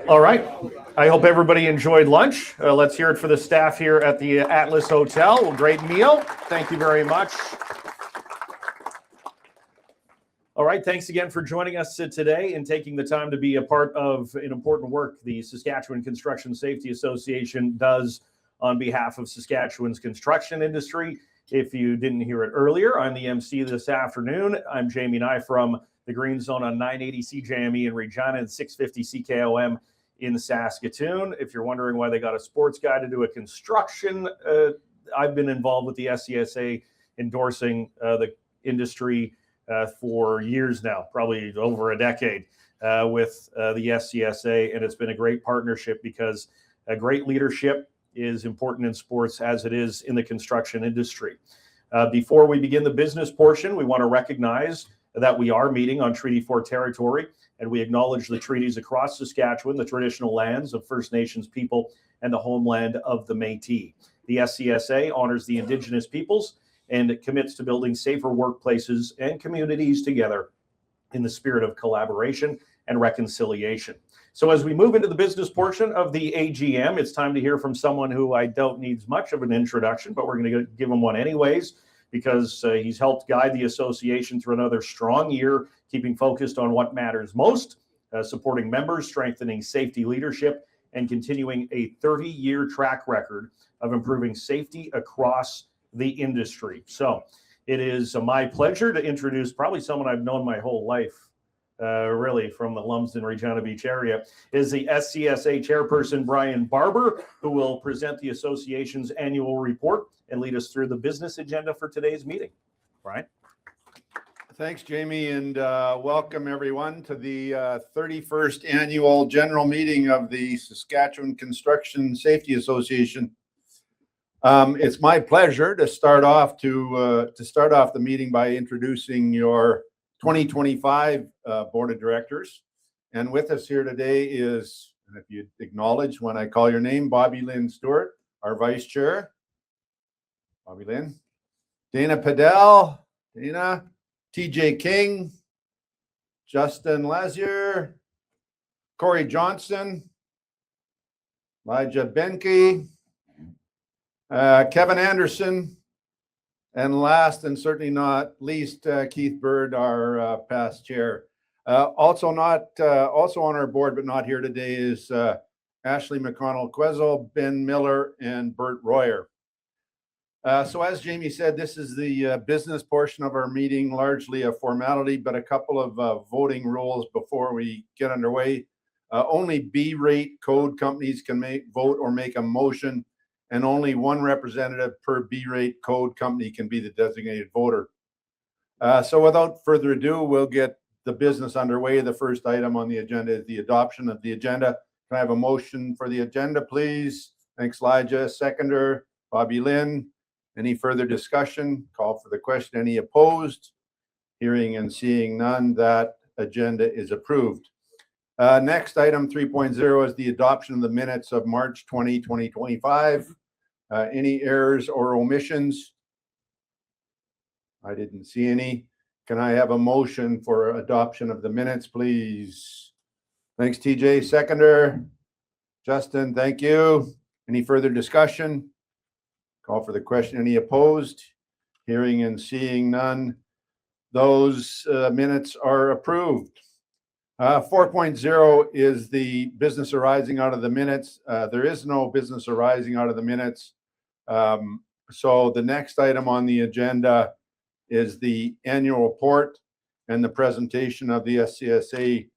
All right. I hope everybody enjoyed lunch. Let's hear it for the staff here at the Atlas Hotel. Well, great meal. Thank you very much. All right. Thanks again for joining us today and taking the time to be a part of an important work the Saskatchewan Construction Safety Association does on behalf of Saskatchewan's construction industry. If you didn't hear it earlier, I'm the MC this afternoon. I'm Jamie Nye from the Green Zone on 980 CJME in Regina and 650 CKOM in Saskatoon. If you're wondering why they got a sports guy to do a construction, I've been involved with the SCSA endorsing the industry for years now, probably over a decade with the SCSA, and it's been a great partnership because a great leadership is important in sports as it is in the construction industry. Before we begin the business portion, we want to recognize that we are meeting on Treaty 4 territory, and we acknowledge the treaties across Saskatchewan, the traditional lands of First Nations people, and the homeland of the Métis. The SCSA honors the Indigenous peoples and it commits to building safer workplaces and communities together in the spirit of collaboration and reconciliation. So as we move into the business portion of the AGM, it's time to hear from someone who I don't need much of an introduction, but we're going to give him one anyways, because he's helped guide the association through another strong year, keeping focused on what matters most, supporting members, strengthening safety leadership, and continuing a 30-year track record of improving safety across the industry. So it is my pleasure to introduce probably someone I've known my whole life, really from the Lumsden, Regina Beach area, is the SCSA chairperson, Brian Barber, who will present the association's annual report and lead us through the business agenda for today's meeting. Brian? Thanks, Jamie, and welcome everyone to the 31st annual general meeting of the Saskatchewan Construction Safety Association. It's my pleasure to start off the meeting by introducing your 2025 board of directors. And with us here today is, and if you acknowledge when I call your name, Bobby Lynn Stewart, our vice chair. Bobby Lynn. Dana Padell. Dana. TJ King. Justin Lazier. Corey Johnson. Elijah Benke. Kevin Anderson. And last and certainly not least, Keith Bird, our past chair. Also on our board, but not here today, is Ashley McConnell-Quezel, Ben Miller, and Bert Royer. So as Jamie said, this is the business portion of our meeting, largely a formality, but a couple of voting rules before we get underway. Only B-rate code companies can vote or make a motion, and only one representative per B-rate code company can be the designated voter. So without further ado, we'll get the business underway. The first item on the agenda is the adoption of the agenda. Can I have a motion for the agenda, please? Thanks, Elijah. Seconder, Bobby Lynn. Any further discussion? Call for the question. Any opposed? Hearing and seeing none, that agenda is approved. Next, item 3.0 is the adoption of the minutes of March 20, 2025. Any errors or omissions? I didn't see any. Can I have a motion for adoption of the minutes, please? Thanks, TJ. Seconder. Justin, thank you. Any further discussion? Call for the question. Any opposed? Hearing and seeing none. Those minutes are approved. 4.0 is the business arising out of the minutes. There is no business arising out of the minutes. So the next item on the agenda is the annual report and the presentation of the SCSA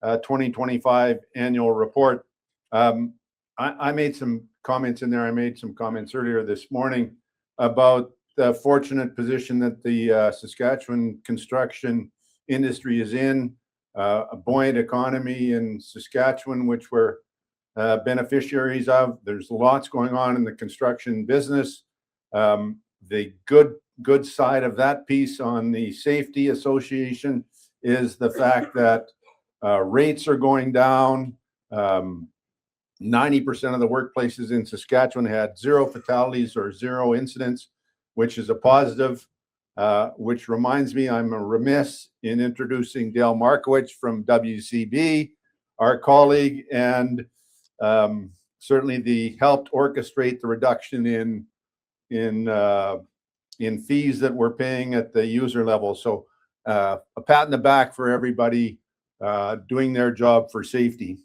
2025 annual report. I made some comments in there. I made some comments earlier this morning about the fortunate position that the Saskatchewan construction industry is in, a buoyant economy in Saskatchewan, which we're beneficiaries of. There's lots going on in the construction business. The good side of that piece on the safety association is the fact that rates are going down. 90% of the workplaces in Saskatchewan had 0 fatalities or 0 incidents, which is a positive. Which reminds me, I'm remiss in introducing Dale Markowitz from WCB, our colleague, and certainly helped orchestrate the reduction in fees that we're paying at the user level. So a pat in the back for everybody doing their job for safety.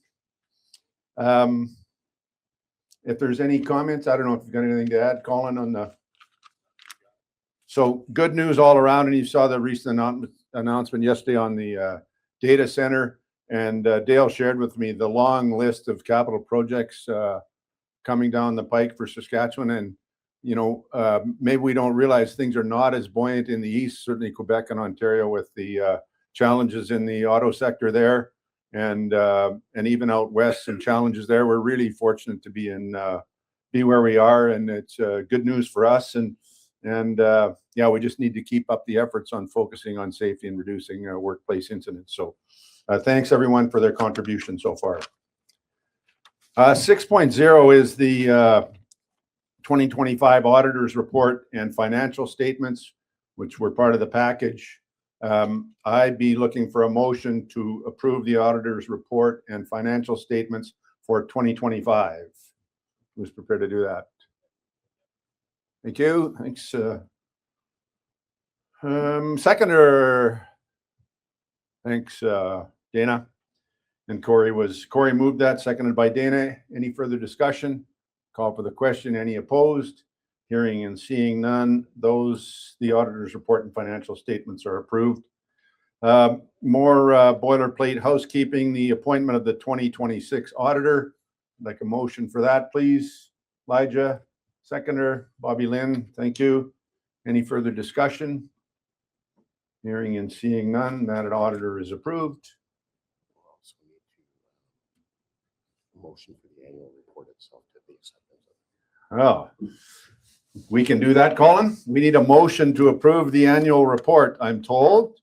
If there's any comments, I don't know if you've got anything to add, Colin, on the. So good news all around, and you saw the recent announcement yesterday on the data center, and Dale shared with me the long list of capital projects coming down the pike for Saskatchewan. And you know, maybe we don't realize things are not as buoyant in the east, certainly Quebec and Ontario, with the challenges in the auto sector there, and even out west, some challenges there. We're really fortunate to be where we are, and it's good news for us. And yeah, we just need to keep up the efforts on focusing on safety and reducing workplace incidents. So thanks everyone for their contribution so far. 6.0 is the 2025 auditors report and financial statements, which were part of the package. I'd be looking for a motion to approve the auditor's report and financial statements for 2025. Who's prepared to do that? Thank you. Thanks. Seconder. Thanks, Dana. And Corey moved that, seconded by Dana. Any further discussion? Call for the question. Any opposed? Hearing and seeing none, the auditor's report and financial statements are approved. More boilerplate housekeeping, the appointment of the 2026 auditor. I'd like a motion for that, please. Elijah, seconder. Bobby Lynn, thank you. Any further discussion? Hearing and seeing none, that auditor is approved. We'll also need to motion for the annual report itself to be accepted. Oh, we can do that, Colin. We need a motion to approve the annual report, I'm told.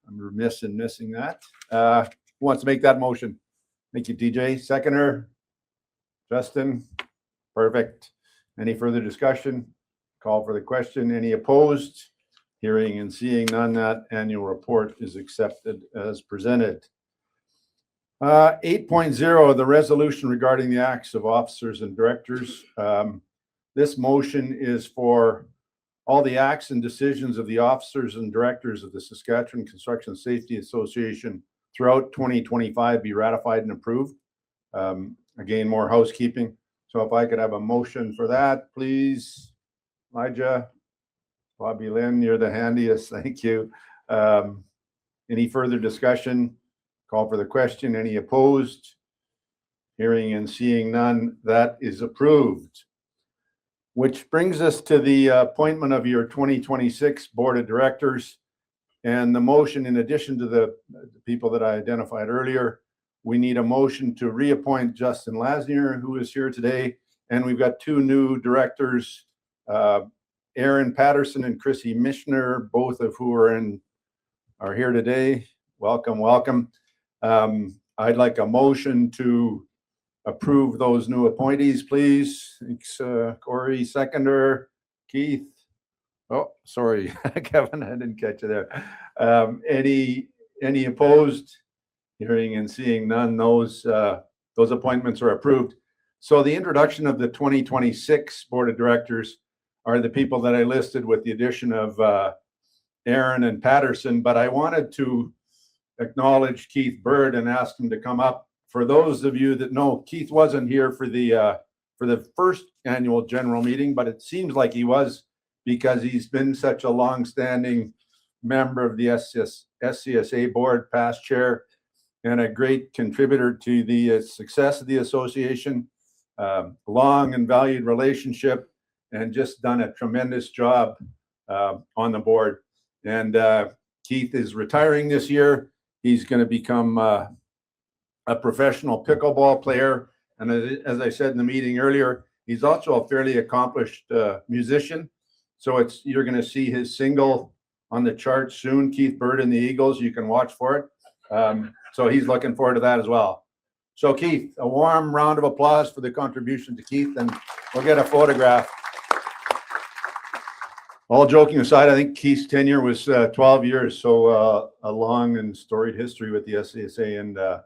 I'm remiss in missing that. Who wants to make that motion? Thank you, DJ. Seconder. Justin. Perfect. Any further discussion? Call for the question. Any opposed? Hearing and seeing none, that annual report is accepted as presented. 8.0, the resolution regarding the acts of officers and directors. This motion is for all the acts and decisions of the officers and directors of the Saskatchewan Construction Safety Association throughout 2025 be ratified and approved. Again, more housekeeping. So if I could have a motion for that, please. Elijah, Bobby Lynn, you're the handiest. Thank you. Any further discussion? Call for the question. Any opposed? Hearing and seeing none, that is approved. Which brings us to the appointment of your 2026 Board of Directors. And the motion, in addition to the people that I identified earlier, we need a motion to reappoint Justin Lasnier, who is here today. And we've got two new directors, Aaron Patterson and Chrissy Mishner, both of who are here today. Welcome, welcome. I'd like a motion to approve those new appointees, please. Thanks, Corey. Seconder, Keith. Oh, sorry, Kevin, I didn't catch you there. Any opposed? Hearing and seeing none, those appointments are approved. So the introduction of the 2026 Board of Directors are the people that I listed with the addition of Aaron and Patterson, but I wanted to acknowledge Keith Bird and ask him to come up. For those of you that know, Keith wasn't here for the first annual general meeting, but it seems like he was, because he's been such a long-standing member of the SCSA board, past chair, and a great contributor to the success of the association. Long and valued relationship, and just done a tremendous job on the board. And Keith is retiring this year. He's going to become a professional pickleball player. And as I said in the meeting earlier, he's also a fairly accomplished musician. So you're going to see his single on the charts soon, Keith Bird and the Eagles. You can watch for it. So he's looking forward to that as well. So Keith, a warm round of applause for the contribution to Keith, and we'll get a photograph. All joking aside, I think Keith's tenure was 12 years, so a long and storied history with the SCSA,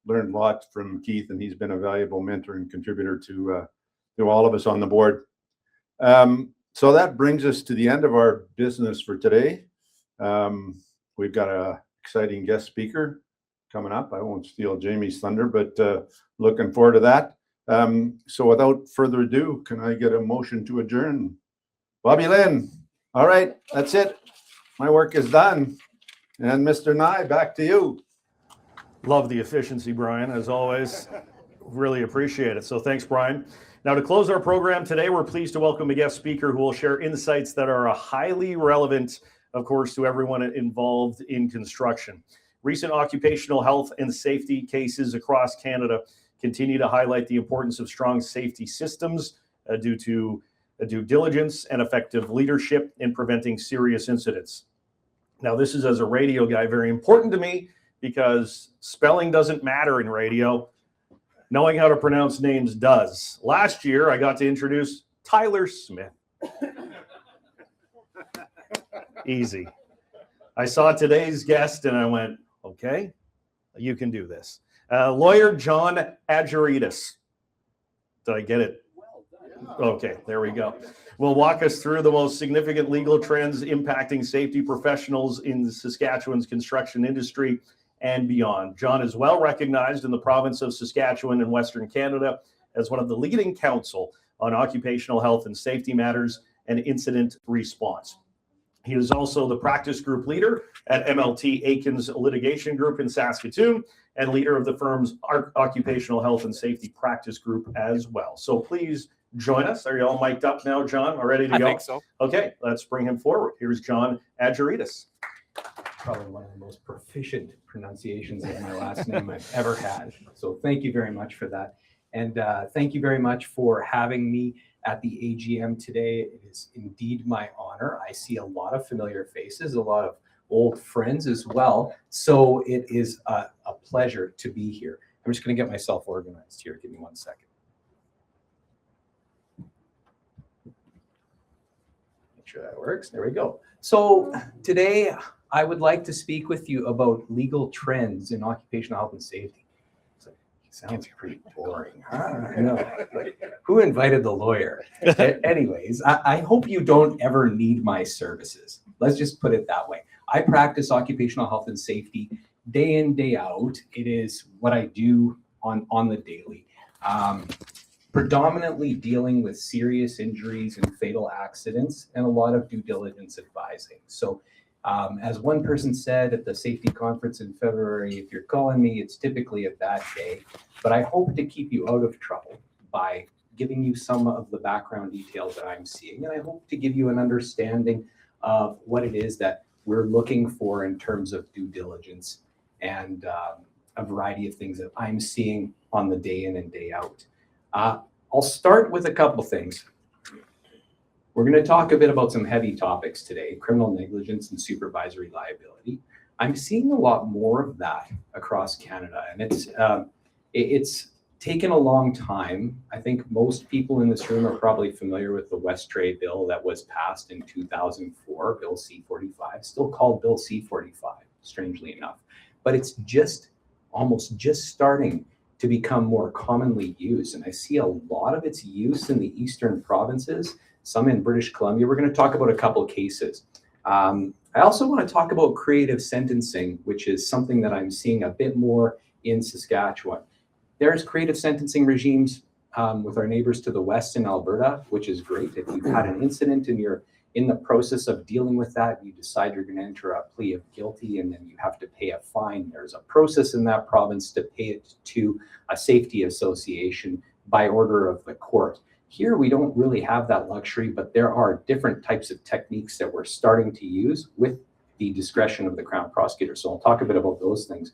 learned lots from Keith, and he's been a valuable mentor and contributor to all of us on the board. So that brings us to the end of our business for today. We've got an exciting guest speaker coming up. I won't steal Jamie's thunder, but looking forward to that. So without further ado, can I get a motion to adjourn? Bobby Lynn. All right, that's it. My work is done. And Mr. Nye, back to you. Love the efficiency, Brian, as always. Really appreciate it. So thanks, Brian. Now, to close our program today, we're pleased to welcome a guest speaker who will share insights that are highly relevant, of course, to everyone involved in construction. Recent occupational health and safety cases across Canada continue to highlight the importance of strong safety systems due to due diligence and effective leadership in preventing serious incidents. Now, this is, as a radio guy, very important to me because spelling doesn't matter in radio. Knowing how to pronounce names does. Last year, I got to introduce Tyler Smith. Easy. I saw today's guest and I went, okay, you can do this. Lawyer John Agioritis. Did I get it? Okay, there we go. Will walk us through the most significant legal trends impacting safety professionals in the Saskatchewan's construction industry and beyond. John is well recognized in the province of Saskatchewan and Western Canada as one of the leading counsel on occupational health and safety matters and incident response. He is also the practice group leader at MLT Aikins Litigation Group in Saskatoon and leader of the firm's occupational health and safety practice group as well. So please join us. Are you all mic'd up now, John? All ready to go? I think so. Okay, let's bring him forward. Here's John Agioritis. Probably one of the most proficient pronunciations of my last name I've ever had. So thank you very much for that. And thank you very much for having me at the AGM today. It is indeed my honor. I see a lot of familiar faces, a lot of old friends as well. So it is a pleasure to be here. I'm just going to get myself organized here. Give me 1 second. Make sure that works. There we go. So today, I would like to speak with you about legal trends in occupational health and safety. Sounds pretty boring. I know. Like, who invited the lawyer? Anyways, I hope you don't ever need my services. Let's just put it that way. I practice occupational health and safety day in, day out. It is what I do on the daily. Predominantly dealing with serious injuries and fatal accidents and a lot of due diligence advising. So as one person said at the safety conference in February, if you're calling me, it's typically a bad day. But I hope to keep you out of trouble by giving you some of the background details that I'm seeing. And I hope to give you an understanding of what it is that we're looking for in terms of due diligence and a variety of things that I'm seeing on the day in and day out. I'll start with a couple things. We're going to talk a bit about some heavy topics today, criminal negligence and supervisory liability. I'm seeing a lot more of that across Canada, and it's taken a long time. I think most people in this room are probably familiar with the West Tray bill that was passed in 2004, Bill C-45, still called Bill C-45, strangely enough. But it's almost just starting to become more commonly used. And I see a lot of its use in the eastern provinces, some in British Columbia. We're going to talk about a couple of cases. I also want to talk about creative sentencing, which is something that I'm seeing a bit more in Saskatchewan. There's creative sentencing regimes with our neighbors to the west in Alberta, which is great. If you've had an incident and you're in the process of dealing with that, you decide you're going to enter a plea of guilty and then you have to pay a fine. There's a process in that province to pay it to a safety association by order of the court. Here, we don't really have that luxury, but there are different types of techniques that we're starting to use with the discretion of the Crown Prosecutor. So I'll talk a bit about those things.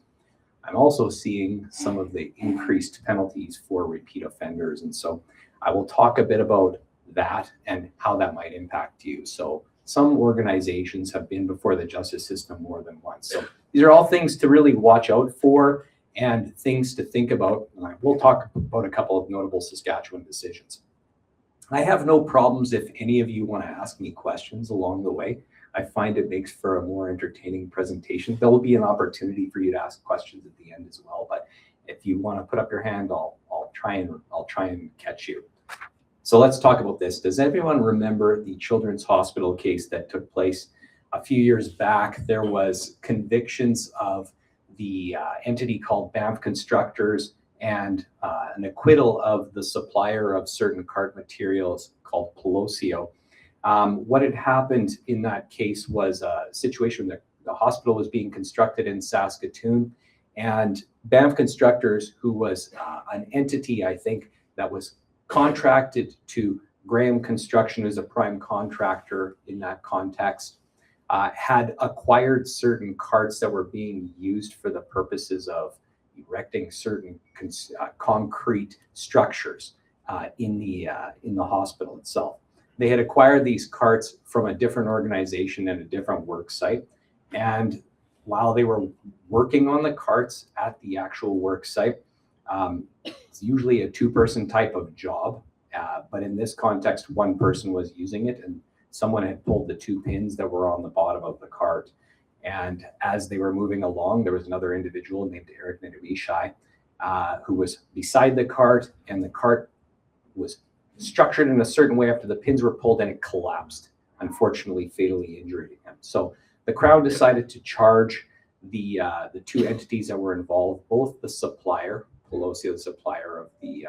I'm also seeing some of the increased penalties for repeat offenders. And so I will talk a bit about that and how that might impact you. So some organizations have been before the justice system more than once. So these are all things to really watch out for and things to think about. And we'll talk about a couple of notable Saskatchewan decisions. I have no problems if any of you want to ask me questions along the way. I find it makes for a more entertaining presentation. There will be an opportunity for you to ask questions at the end as well. But If you want to put up your hand, I'll try and catch you. So let's talk about this. Does everyone remember the Children's Hospital case that took place a few years back? There was convictions of the entity called Banff Constructors and an acquittal of the supplier of certain cart materials called Pelosio. What had happened in that case was a situation that the hospital was being constructed in Saskatoon, and Banff Constructors, who was an entity, I think, that was contracted to Graham Construction as a prime contractor in that context, had acquired certain carts that were being used for the purposes of erecting certain concrete structures in the hospital itself. They had acquired these carts from a different organization and a different work site, and while they were working on the carts at the actual work site, it's usually a two-person type of job, but in this context, one person was using it, and someone had pulled the two pins that were on the bottom of the cart. And as they were moving along, there was another individual named Eric Nedumishai who was beside the cart, and the cart was structured in a certain way after the pins were pulled, and it collapsed, unfortunately fatally injuring him. So the Crown decided to charge the two entities that were involved, both the supplier, Pelosio, the supplier of the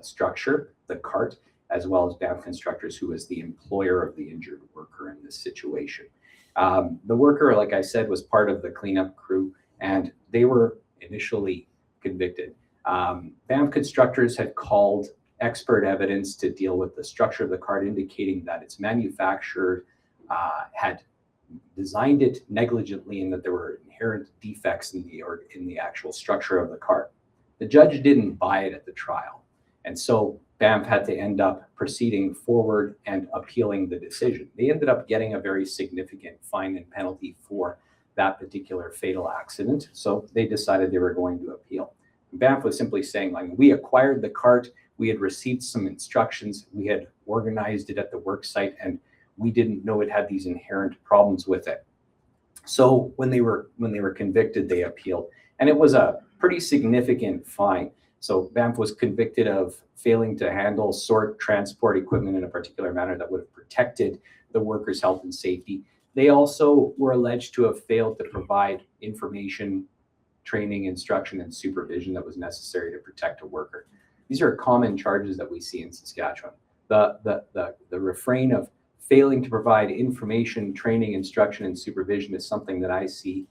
structure, the cart, as well as Banff Constructors, who was the employer of the injured worker in this situation. The worker, like I said, was part of the cleanup crew, and they were initially convicted. Banff Constructors had called expert evidence to deal with the structure of the cart, indicating that its manufacturer had designed it negligently and that there were inherent defects in the actual structure of the cart. The judge didn't buy it at the trial, and so Banff had to end up proceeding forward and appealing the decision. They ended up getting a very significant fine and penalty for that particular fatal accident, so they decided they were going to appeal. Banff was simply saying, like, we acquired the cart, we had received some instructions, we had organized it at the work site, and we didn't know it had these inherent problems with it. So when they were convicted, they appealed, and it was a pretty significant fine. So Banff was convicted of failing to handle, sort, transport equipment in a particular manner that would have protected the workers' health and safety. They also were alleged to have failed to provide information, training, instruction, and supervision that was necessary to protect a worker. These are common charges that we see in Saskatchewan. The refrain of failing to provide information, training, instruction, and supervision is something that I see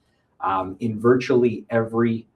in virtually every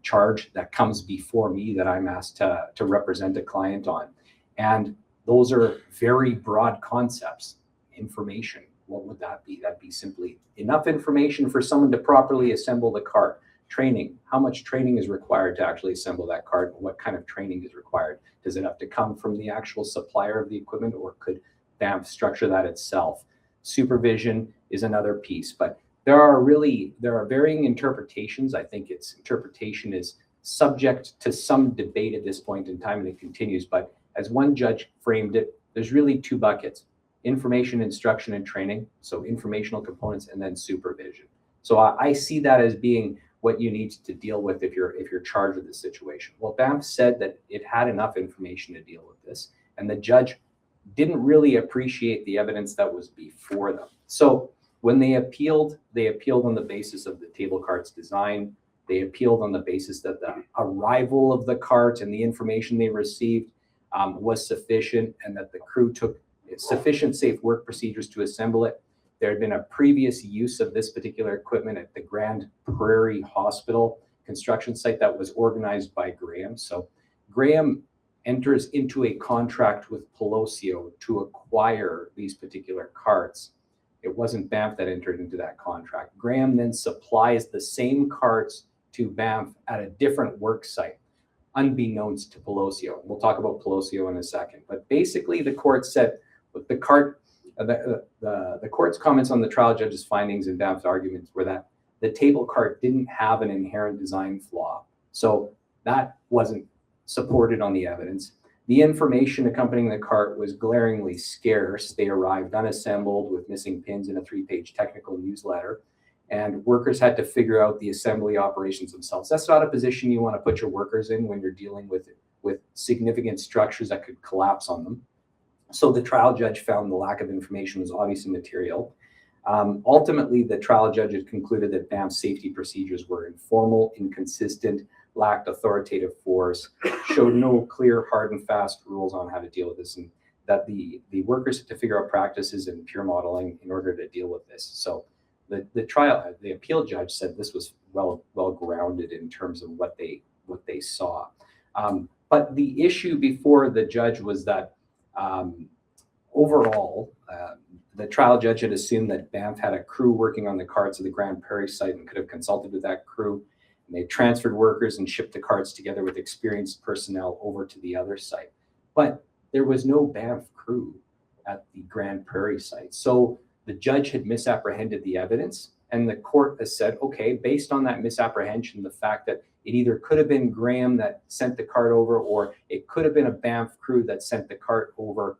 charge that comes before me that I'm asked to represent a client on. And those are very broad concepts. Information, what would that be? That'd be simply enough information for someone to properly assemble the cart. Training, how much training is required to actually assemble that cart? What kind of training is required? Does it have to come from the actual supplier of the equipment, or could Banff structure that itself? Supervision is another piece, but there are varying interpretations. I think its interpretation is subject to some debate at this point in time, and it continues. But as one judge framed it, there's really two buckets: information, instruction, and training. So informational components, and then supervision. So I see that as being what you need to deal with if you're charged with this situation. Well, Banff said that it had enough information to deal with this, and the judge didn't really appreciate the evidence that was before them. So when they appealed on the basis of the table cart's design. They appealed on the basis that the arrival of the cart and the information they received was sufficient, and that the crew took sufficient safe work procedures to assemble it. There had been a previous use of this particular equipment at the Grand Prairie Hospital construction site that was organized by Graham. So Graham enters into a contract with Pelosio to acquire these particular carts. It wasn't Banff that entered into that contract. Graham then supplies the same carts to Banff at a different work site, unbeknownst to Pelosio. We'll talk about Pelosio in a second. But basically, the court said, with the cart, the court's comments on the trial judge's findings and Banff's arguments were that the table cart didn't have an inherent design flaw. So that wasn't supported on the evidence. The information accompanying the cart was glaringly scarce. They arrived unassembled with missing pins in a 3-page technical newsletter. and workers had to figure out the assembly operations themselves. That's not a position you want to put your workers in when you're dealing with significant structures that could collapse on them. So the trial judge found the lack of information was obvious and material. Ultimately, the trial judge had concluded that BAM's safety procedures were informal, inconsistent, lacked authoritative force, showed no clear, hard and fast rules on how to deal with this, and that the workers had to figure out practices and peer modeling in order to deal with this. So the appeal judge said this was well grounded in terms of what they saw. But the issue before the judge was that overall, the trial judge had assumed that BAMF had a crew working on the carts of the Grand Prairie site and could have consulted with that crew. And they transferred workers and shipped the carts together with experienced personnel over to the other site. But there was no BAMF crew at the Grand Prairie site. So the judge had misapprehended the evidence, and the court has said, okay, based on that misapprehension, the fact that it either could have been Graham that sent the cart over, or it could have been a BAMF crew that sent the cart over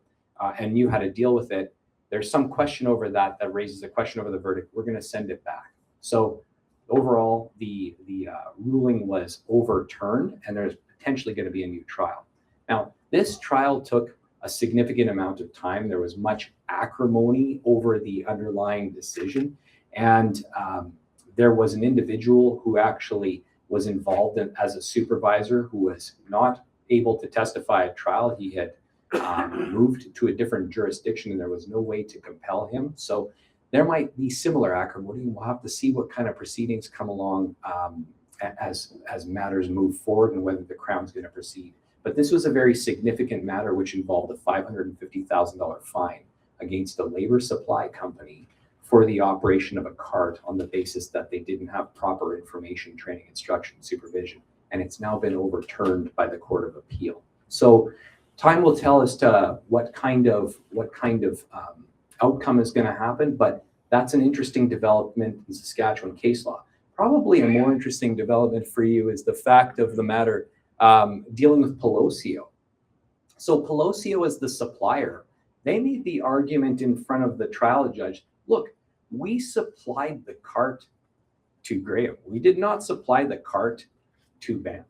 and knew how to deal with it. There's some question over that raises a question over the verdict. We're going to send it back. So overall, the ruling was overturned, and there's potentially going to be a new trial. Now, this trial took a significant amount of time. There was much acrimony over the underlying decision, and there was an individual who actually was involved as a supervisor who was not able to testify at trial. He had moved to a different jurisdiction, and there was no way to compel him. So there might be similar acrimony. We'll have to see what kind of proceedings come along as matters move forward and whether the Crown's going to proceed. But this was a very significant matter which involved a $550,000 fine against a labor supply company for the operation of a cart on the basis that they didn't have proper information, training, instruction, supervision. And it's now been overturned by the Court of Appeal. So time will tell as to what kind of outcome is going to happen, but that's an interesting development in Saskatchewan case law. Probably a more interesting development for you is the fact of the matter dealing with Pelosio. So Pelosio is the supplier. They made the argument in front of the trial judge, look, we supplied the cart to Graham. We did not supply the cart to BAMF.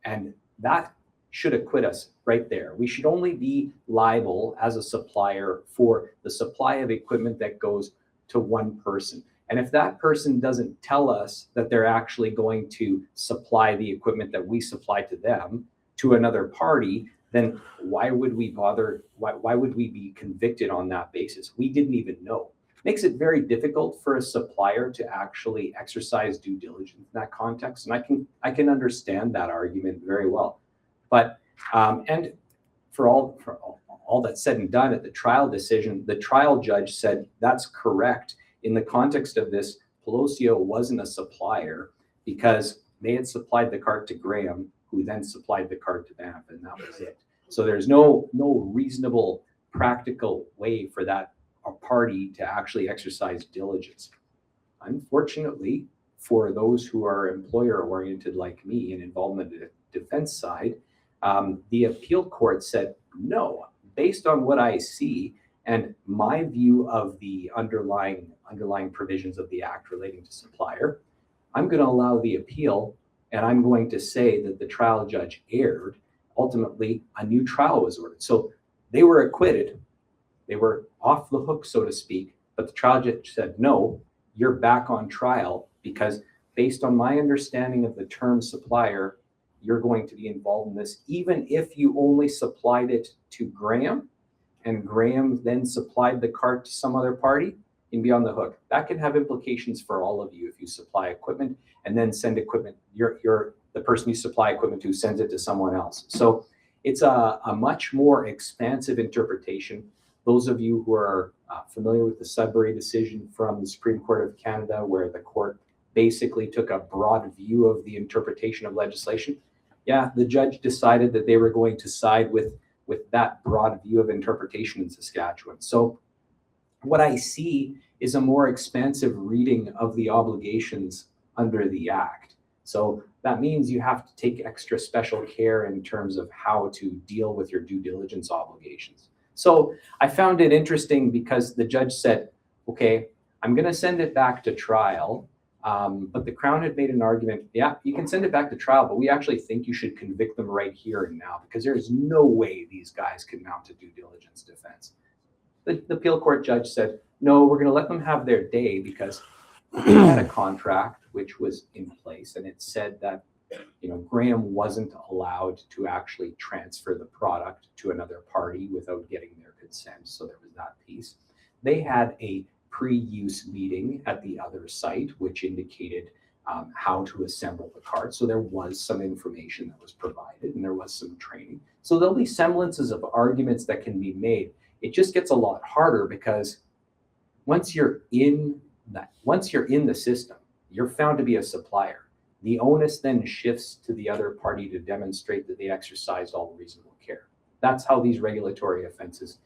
And that should acquit us right there. We should only be liable as a supplier for the supply of equipment that goes to one person. And if that person doesn't tell us that they're actually going to supply the equipment that we supply to them to another party, then why would we bother? Why would we be convicted on that basis? We didn't even know. Makes it very difficult for a supplier to actually exercise due diligence in that context. And I can understand that argument very well. But and for all that's said and done at the trial decision, the trial judge said that's correct. In the context of this, Pelosio wasn't a supplier because they had supplied the cart to Graham, who then supplied the cart to BAMF, and that was it. So there's no reasonable, practical way for that party to actually exercise diligence. Unfortunately, for those who are employer-oriented like me and involved in the defense side, the appeal court said, no, based on what I see and my view of the underlying provisions of the act relating to supplier, I'm going to allow the appeal, and I'm going to say that the trial judge erred. Ultimately, a new trial was ordered. So they were acquitted. They were off the hook, so to speak, but the trial judge said, no, you're back on trial because based on my understanding of the term supplier, you're going to be involved in this, even if you only supplied it to Graham and Graham then supplied the cart to some other party, you can be on the hook. That can have implications for all of you if you supply equipment and then send equipment. You're the person you supply equipment to sends it to someone else. So it's a much more expansive interpretation. Those of you who are familiar with the Sudbury decision from the Supreme Court of Canada, where the court basically took a broad view of the interpretation of legislation, yeah, the judge decided that they were going to side with that broad view of interpretation in Saskatchewan. So what I see is a more expansive reading of the obligations under the Act. So that means you have to take extra special care in terms of how to deal with your due diligence obligations. So I found it interesting because the judge said, okay, I'm going to send it back to trial. But the Crown had made an argument, yeah, you can send it back to trial, but we actually think you should convict them right here and now, because there's no way these guys can mount a due diligence defense. The appeal court judge said, no, we're going to let them have their day, because we had a contract which was in place, and it said that, you know, Graham wasn't allowed to actually transfer the product to another party without getting their consent. So there was that piece. They had a pre-use meeting at the other site, which indicated how to assemble the cart. So there was some information that was provided, and there was some training. So there'll be semblances of arguments that can be made. It just gets a lot harder, because once you're in the system, you're found to be a supplier. The onus then shifts to the other party to demonstrate that they exercised all reasonable care. That's how these regulatory offenses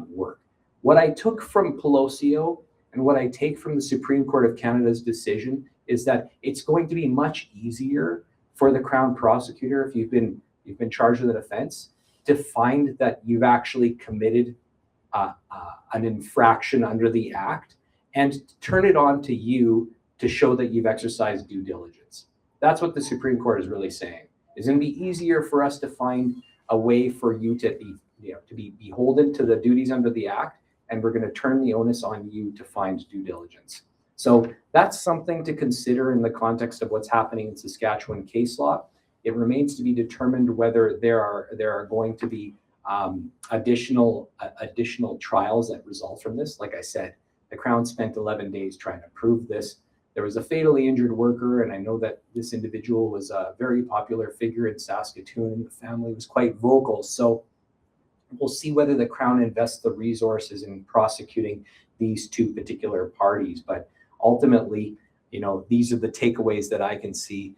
work. What I took from Pelosio and what I take from the Supreme Court of Canada's decision is that it's going to be much easier for the Crown prosecutor, if you've been charged with an offense, to find that you've actually committed an infraction under the Act, and turn it on to you to show that you've exercised due diligence. That's what the Supreme Court is really saying. It's going to be easier for us to find a way for you to be beholden to the duties under the Act, and we're going to turn the onus on you to find due diligence. So that's something to consider in the context of what's happening in Saskatchewan case law. It remains to be determined whether there are going to be additional trials that result from this. Like I said, the Crown spent 11 days trying to prove this. There was a fatally injured worker, and I know that this individual was a very popular figure in Saskatoon. The family was quite vocal. So we'll see whether the Crown invests the resources in prosecuting these two particular parties. But ultimately, you know, these are the takeaways that I can see.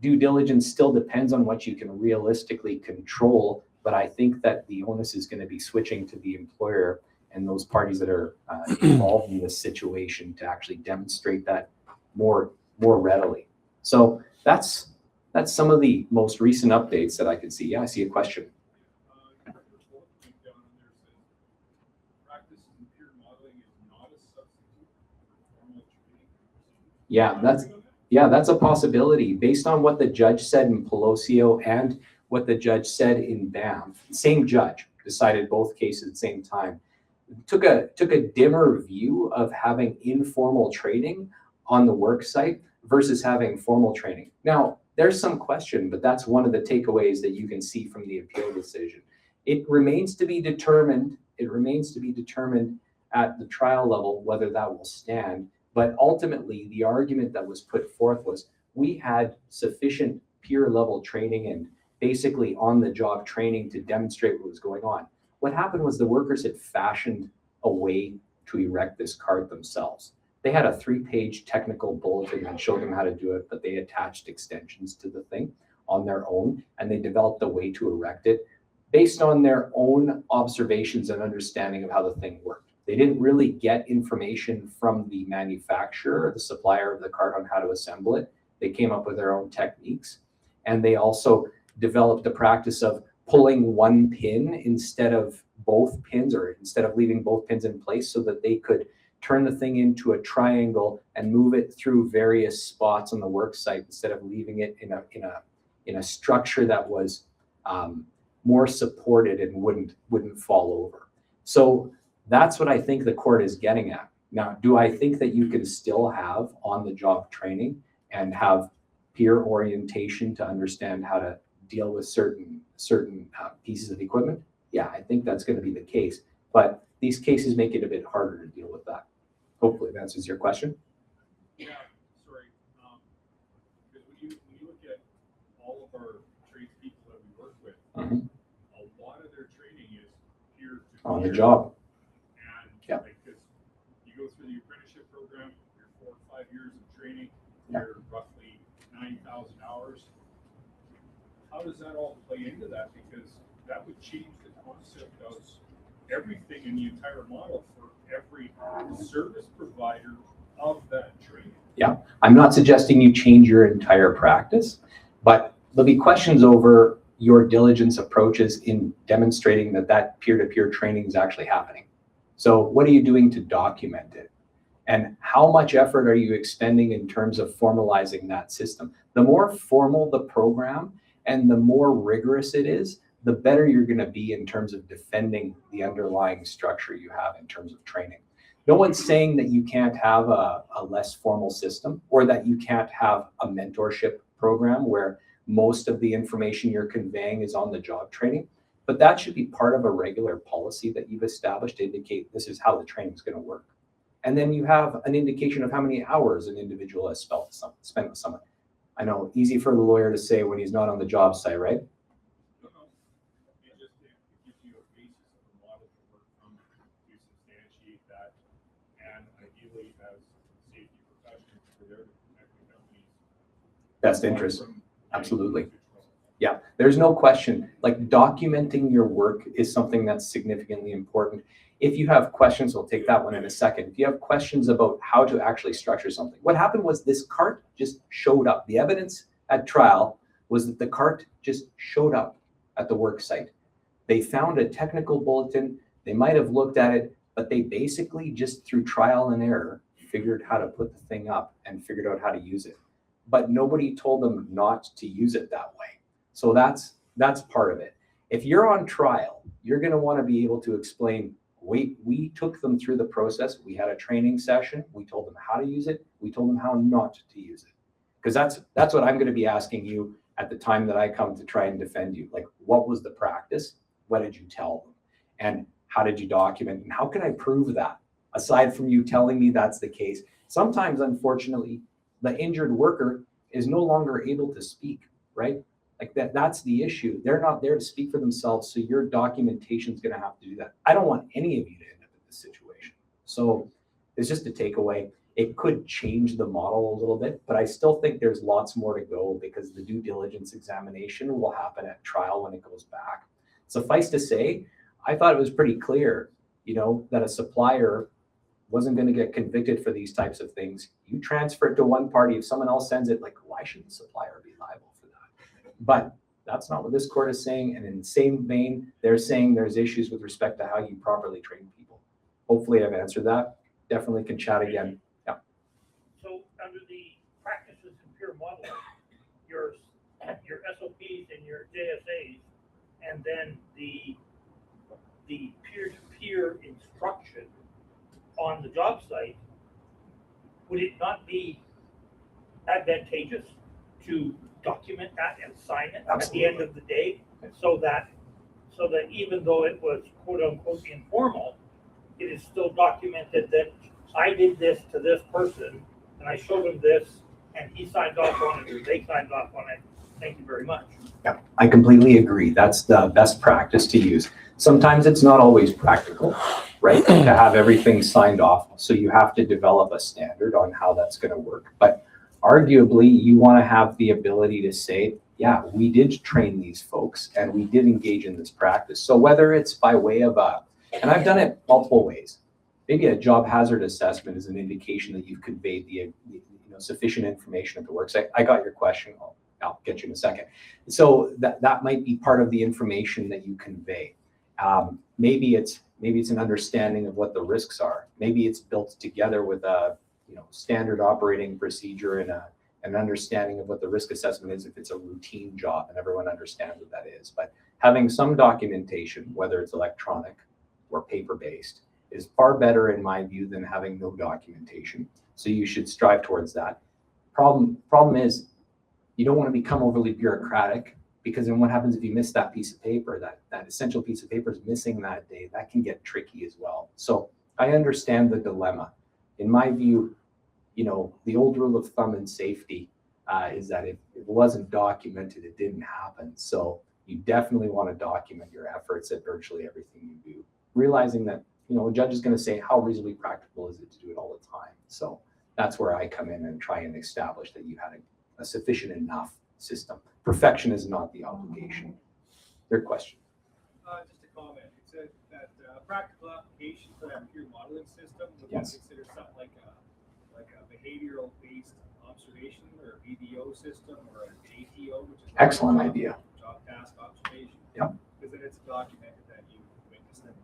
Due diligence still depends on what you can realistically control, but I think that the onus is going to be switching to the employer and those parties that are involved in this situation to actually demonstrate that more readily. So that's some of the most recent updates that I can see. Yeah, I see a question. Yeah, that's a possibility based on what the judge said in Pelosio and what the judge said in Banff. The same judge decided both cases at the same time. Took a dimmer view of having informal training on the work site versus having formal training. Now, there's some question, but that's one of the takeaways that you can see from the appeal decision. It remains to be determined. It remains to be determined at the trial level whether that will stand. But ultimately, the argument that was put forth was we had sufficient peer level training and basically on the job training to demonstrate what was going on. What happened was the workers had fashioned a way to erect this cart themselves. They had a 3-page technical bulletin that showed them how to do it, but they attached extensions to the thing on their own, and they developed a way to erect it based on their own observations and understanding of how the thing worked. They didn't really get information from the manufacturer or the supplier of the cart on how to assemble it. They came up with their own techniques, and they also developed the practice of pulling one pin instead of both pins, or instead of leaving both pins in place, so that they could turn the thing into a triangle and move it through various spots on the work site instead of leaving it in a structure that was more supported and wouldn't fall over. So that's what I think the court is getting at. Now, do I think that you can still have on-the-job training and have peer orientation to understand how to deal with certain pieces of equipment? Yeah, I think that's going to be the case. But these cases make it a bit harder to deal with that. Hopefully that answers your question. Yeah, sorry. Because when you look at all of our tradespeople that we work with, a lot of their training is peer to peer. On the job. And yeah, because you go through the apprenticeship program, you're 4 or 5 years of training, yeah, you're roughly 9,000 hours. How does that all play into that? Because that would change the concept of everything in the entire model for every service provider of that training. Yeah, I'm not suggesting you change your entire practice, but there'll be questions over your diligence approaches in demonstrating that peer-to-peer training is actually happening. So what are you doing to document it? And how much effort are you expending in terms of formalizing that system? The more formal the program and the more rigorous it is, the better you're going to be in terms of defending the underlying structure you have in terms of training. No one's saying that you can't have a less formal system or that you can't have a mentorship program where most of the information you're conveying is on the job training, but that should be part of a regular policy that you've established to indicate this is how the training is going to work. And then you have an indication of how many hours an individual has spent with someone. I know, easy for the lawyer to say when he's not on the job site, right? No, no. It just gives you a basis of a model to work from to substantiate that, and ideally as safety professionals for there to protect the company's Best interest. from Absolutely. control. Yeah, there's no question. Like, documenting your work is something that's significantly important. If you have questions, we'll take that one in a second. If you have questions about how to actually structure something, what happened was this cart just showed up. The evidence at trial was that the cart just showed up at the work site. They found a technical bulletin. They might have looked at it, but they basically just through trial and error figured how to put the thing up and figured out how to use it. But nobody told them not to use it that way. So that's part of it. If you're on trial, you're going to want to be able to explain, wait, we took them through the process. We had a training session. We told them how to use it. We told them how not to use it. Because that's what I'm going to be asking you at the time that I come to try and defend you. Like, what was the practice? What did you tell them? And how did you document? And how can I prove that? Aside from you telling me that's the case. Sometimes, unfortunately, the injured worker is no longer able to speak, right? Like that's the issue. They're not there to speak for themselves. So your documentation is going to have to do that. I don't want any of you to end up in this situation. So it's just a takeaway. It could change the model a little bit, but I still think there's lots more to go because the due diligence examination will happen at trial when it goes back. Suffice to say, I thought it was pretty clear, that a supplier wasn't going to get convicted for these types of things. You transfer it to one party. If someone else sends it, like, why should the supplier be liable for that? But that's not what this court is saying. And in the same vein, they're saying there's issues with respect to how you properly train people. Hopefully I've answered that. Definitely can chat again. Yeah. So under the practices and peer model, your SOPs and your JSAs, and then the peer-to-peer instruction on the job site, would it not be advantageous to document that and sign it at the end of the day, so that even though it was quote unquote informal, it is still documented that I did this to this person and I showed him this and he signed off on it or they signed off on it. Thank you very much. Yeah, I completely agree. That's the best practice to use. Sometimes it's not always practical, right, to have everything signed off. So you have to develop a standard on how that's going to work. But arguably, you want to have the ability to say, yeah, we did train these folks and we did engage in this practice. So whether it's by way of and I've done it multiple ways. Maybe a job hazard assessment is an indication that you've conveyed the sufficient information at the work site. I got your question. I'll get you in a second. So that might be part of the information that you convey. Maybe it's an understanding of what the risks are. Maybe it's built together with a standard operating procedure and an understanding of what the risk assessment is if it's a routine job and everyone understands what that is. But having some documentation, whether it's electronic or paper-based, is far better in my view than having no documentation. So you should strive towards that. Problem is, you don't want to become overly bureaucratic, because then what happens if you miss that piece of paper, that essential piece of paper is missing that day? That can get tricky as well. So I understand the dilemma. In my view, the old rule of thumb in safety is that if it wasn't documented, it didn't happen. So you definitely want to document your efforts at virtually everything you do, realizing that a judge is going to say, how reasonably practical is it to do it all the time? So that's where I come in and try and establish that you had a sufficient enough system. Perfection is not the obligation. Your question. Just a comment. It said that practical application for that peer modeling system would Yes. be considered something like a behavioral based observation or a BDO system or a JTO, which is Excellent idea. Job task observation. Yep. Because then it's documented that you witnessed them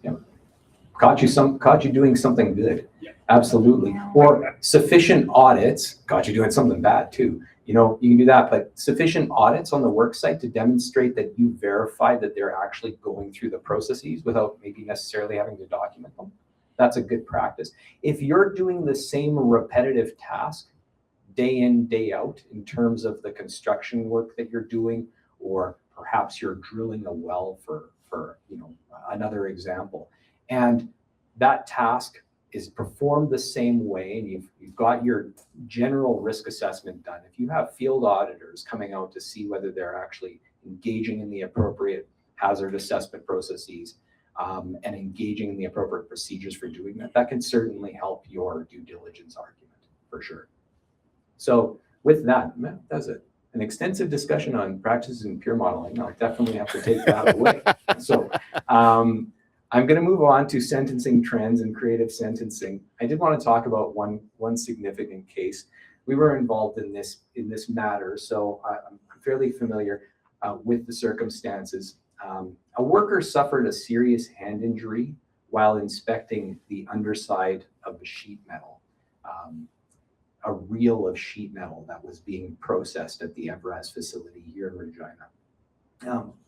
do that. Caught you doing something good. Yeah. Absolutely. Or sufficient audits. God, you're doing something bad too. You know, you can do that, but sufficient audits on the work site to demonstrate that you verify that they're actually going through the processes without maybe necessarily having to document them. That's a good practice. If you're doing the same repetitive task day in, day out in terms of the construction work that you're doing, or perhaps you're drilling a well for another example, and that task is performed the same way, and you've got your general risk assessment done. If you have field auditors coming out to see whether they're actually engaging in the appropriate hazard assessment processes and engaging in the appropriate procedures for doing that, that can certainly help your due diligence argument for sure. So with that, that's it. An extensive discussion on practices in peer modeling. I'll definitely have to take that away. So I'm going to move on to sentencing trends and creative sentencing. I did want to talk about one significant case. We were involved in this matter, so I'm fairly familiar with the circumstances. A worker suffered a serious hand injury while inspecting the underside of a sheet metal, a reel of sheet metal that was being processed at the Evraz facility here in Regina.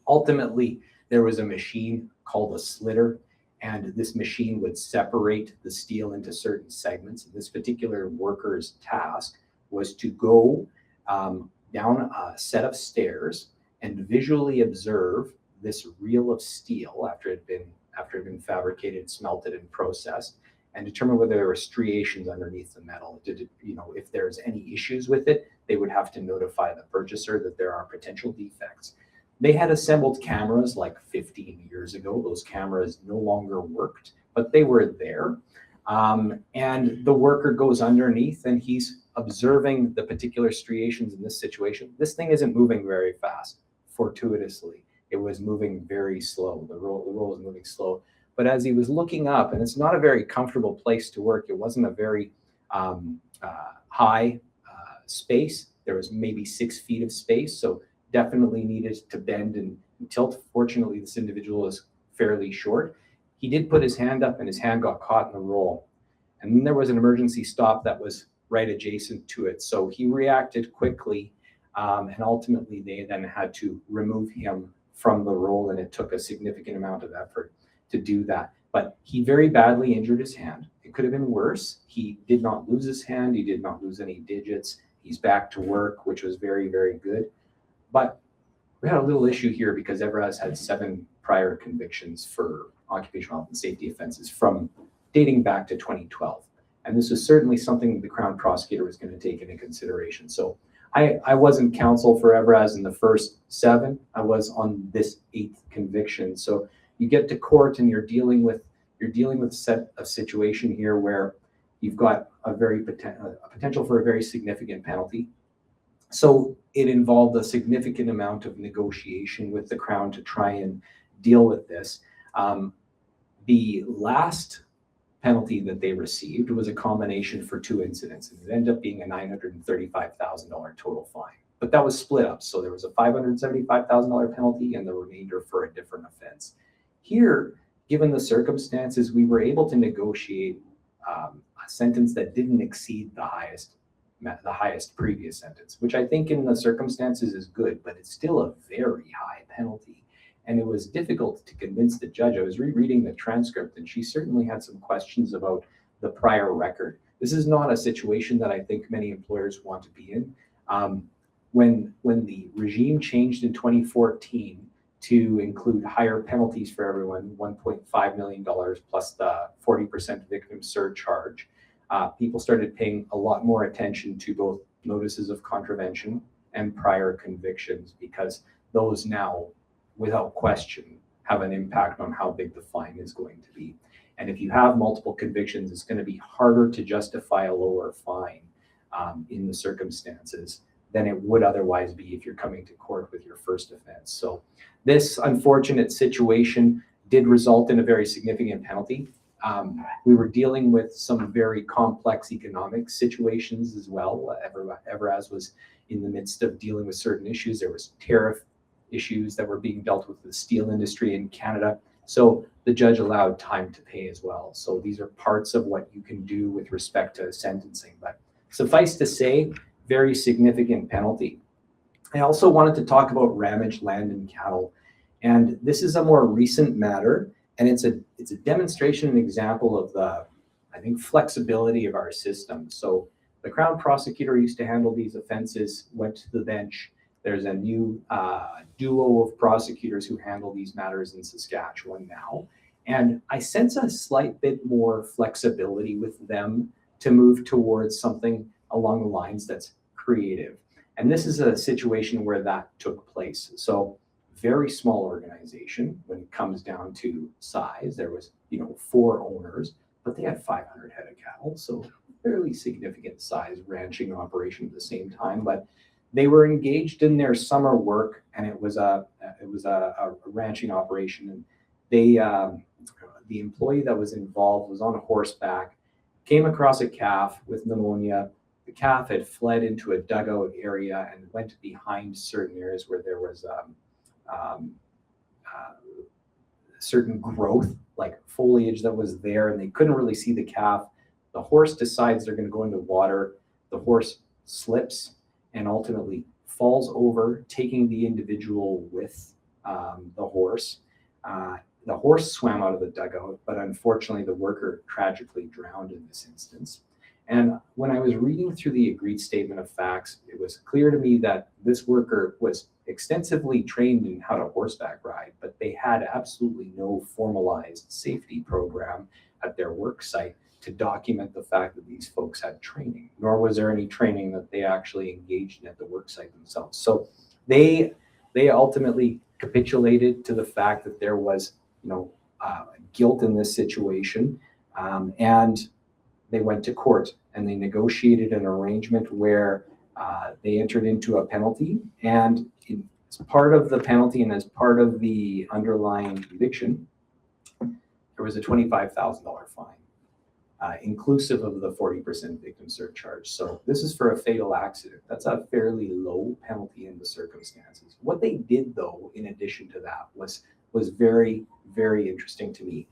Ultimately, there was a machine called a slitter, and this machine would separate the steel into certain segments. This particular worker's task was to go down a set of stairs and visually observe this reel of steel after it had been fabricated, smelted, and processed, and determine whether there were striations underneath the metal. If there's any issues with it, they would have to notify the purchaser that there are potential defects. They had assembled cameras like 15 years ago. Those cameras no longer worked, but they were there. And the worker goes underneath and he's observing the particular striations in this situation. This thing isn't moving very fast, fortuitously. It was moving very slow. The roll was moving slow. But as he was looking up, and it's not a very comfortable place to work, it wasn't a very high space. There was maybe 6 feet of space, so definitely needed to bend and tilt. Fortunately, this individual is fairly short. He did put his hand up and his hand got caught in the roll. And then there was an emergency stop that was right adjacent to it. So he reacted quickly, and ultimately they then had to remove him from the roll, and it took a significant amount of effort to do that. But he very badly injured his hand. It could have been worse. He did not lose his hand. He did not lose any digits. He's back to work, which was very, very good. But we had a little issue here because Evraz had 7 prior convictions for occupational health and safety offenses from dating back to 2012. And this was certainly something the Crown prosecutor was going to take into consideration. So I wasn't counsel for Evraz in the first 7. I was on this 8th conviction. So you get to court and you're dealing with a situation here where you've got a potential for a very significant penalty. So it involved a significant amount of negotiation with the Crown to try and deal with this. The last penalty that they received was a combination for 2 incidents, and it ended up being a $935,000 total fine. But that was split up. So there was a $575,000 penalty and the remainder for a different offense. Here, given the circumstances, we were able to negotiate a sentence that didn't exceed the highest previous sentence, which I think in the circumstances is good, but it's still a very high penalty. And it was difficult to convince the judge. I was rereading the transcript and she certainly had some questions about the prior record. This is not a situation that I think many employers want to be in. When the regime changed in 2014 to include higher penalties for everyone, $1.5 million plus the 40% victim surcharge, people started paying a lot more attention to both notices of contravention and prior convictions, because those now, without question, have an impact on how big the fine is going to be. And if you have multiple convictions, it's going to be harder to justify a lower fine in the circumstances than it would otherwise be if you're coming to court with your first offense. So this unfortunate situation did result in a very significant penalty. We were dealing with some very complex economic situations as well. Evraz was in the midst of dealing with certain issues. There was tariff issues that were being dealt with the steel industry in Canada. So the judge allowed time to pay as well. So these are parts of what you can do with respect to sentencing. But suffice to say, very significant penalty. I also wanted to talk about ramaged land and cattle. And this is a more recent matter, and it's a demonstration, an example of the, I think, flexibility of our system. So the Crown prosecutor used to handle these offenses, went to the bench. There's a new duo of prosecutors who handle these matters in Saskatchewan now. And I sense a slight bit more flexibility with them to move towards something along the lines that's creative. And this is a situation where that took place. So very small organization when it comes down to size. There was, 4 owners, but they had 500 head of cattle. So fairly significant size ranching operation at the same time. But they were engaged in their summer work, and it was a ranching operation. And they, the employee that was involved was on horseback, came across a calf with pneumonia. The calf had fled into a dugout area and went behind certain areas where there was certain growth, like foliage that was there, and they couldn't really see the calf. The horse decides they're going to go into water. The horse slips and ultimately falls over, taking the individual with the horse. The horse swam out of the dugout, but unfortunately the worker tragically drowned in this instance. And when I was reading through the agreed statement of facts, it was clear to me that this worker was extensively trained in how to horseback ride, but they had absolutely no formalized safety program at their work site to document the fact that these folks had training, nor was there any training that they actually engaged in at the work site themselves. So they ultimately capitulated to the fact that there was, guilt in this situation, and they went to court and they negotiated an arrangement where they entered into a penalty, and as part of the penalty and as part of the underlying conviction, there was a $25,000 fine. Inclusive of the 40% victim surcharge. So this is for a fatal accident. That's a fairly low penalty in the circumstances. What they did, though, in addition to that, was very, very interesting to me.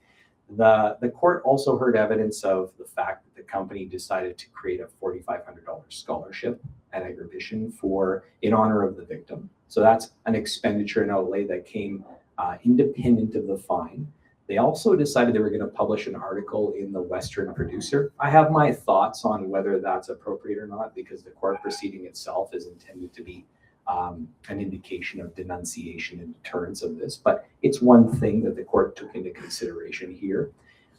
The court also heard evidence of the fact that the company decided to create a $4,500 scholarship at Agioritis in honor of the victim. So that's an expenditure and outlay that came independent of the fine. They also decided they were going to publish an article in the Western Producer. I have my thoughts on whether that's appropriate or not, because the court proceeding itself is intended to be an indication of denunciation and deterrence of this. But it's one thing that the court took into consideration here.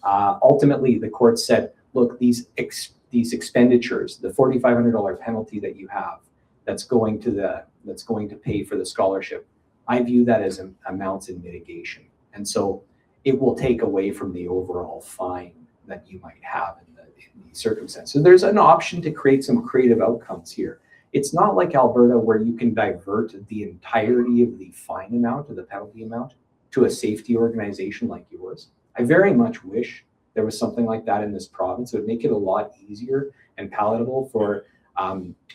Ultimately, the court said, look, these expenditures, the $4,500 penalty that you have, that's going to pay for the scholarship, I view that as amounts in mitigation. And so it will take away from the overall fine that you might have in these circumstances. So there's an option to create some creative outcomes here. It's not like Alberta where you can divert the entirety of the fine amount or the penalty amount to a safety organization like yours. I very much wish there was something like that in this province. It would make it a lot easier and palatable for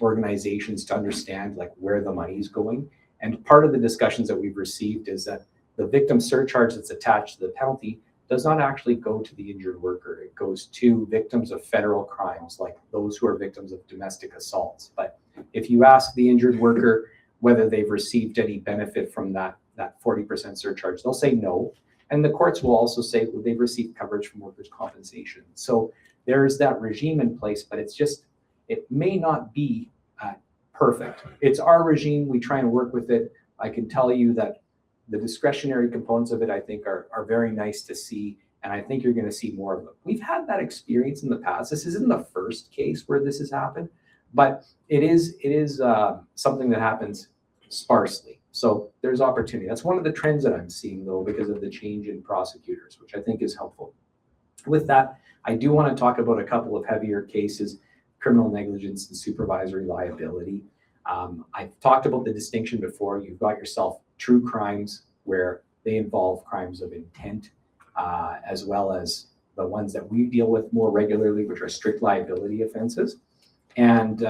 organizations to understand like where the money is going. And part of the discussions that we've received is that the victim surcharge that's attached to the penalty does not actually go to the injured worker. It goes to victims of federal crimes, like those who are victims of domestic assaults. But if you ask the injured worker whether they've received any benefit from that 40% surcharge, they'll say no. And the courts will also say, well, they've received coverage from workers' compensation. So there is that regime in place, but it may not be perfect. It's our regime. We try and work with it. I can tell you that the discretionary components of it, I think, are very nice to see, and I think you're going to see more of them. We've had that experience in the past. This isn't the first case where this has happened, but it is something that happens sparsely. So there's opportunity. That's one of the trends that I'm seeing, though, because of the change in prosecutors, which I think is helpful. With that, I do want to talk about a couple of heavier cases, criminal negligence and supervisory liability. I've talked about the distinction before. You've got yourself true crimes where they involve crimes of intent, as well as the ones that we deal with more regularly, which are strict liability offenses. And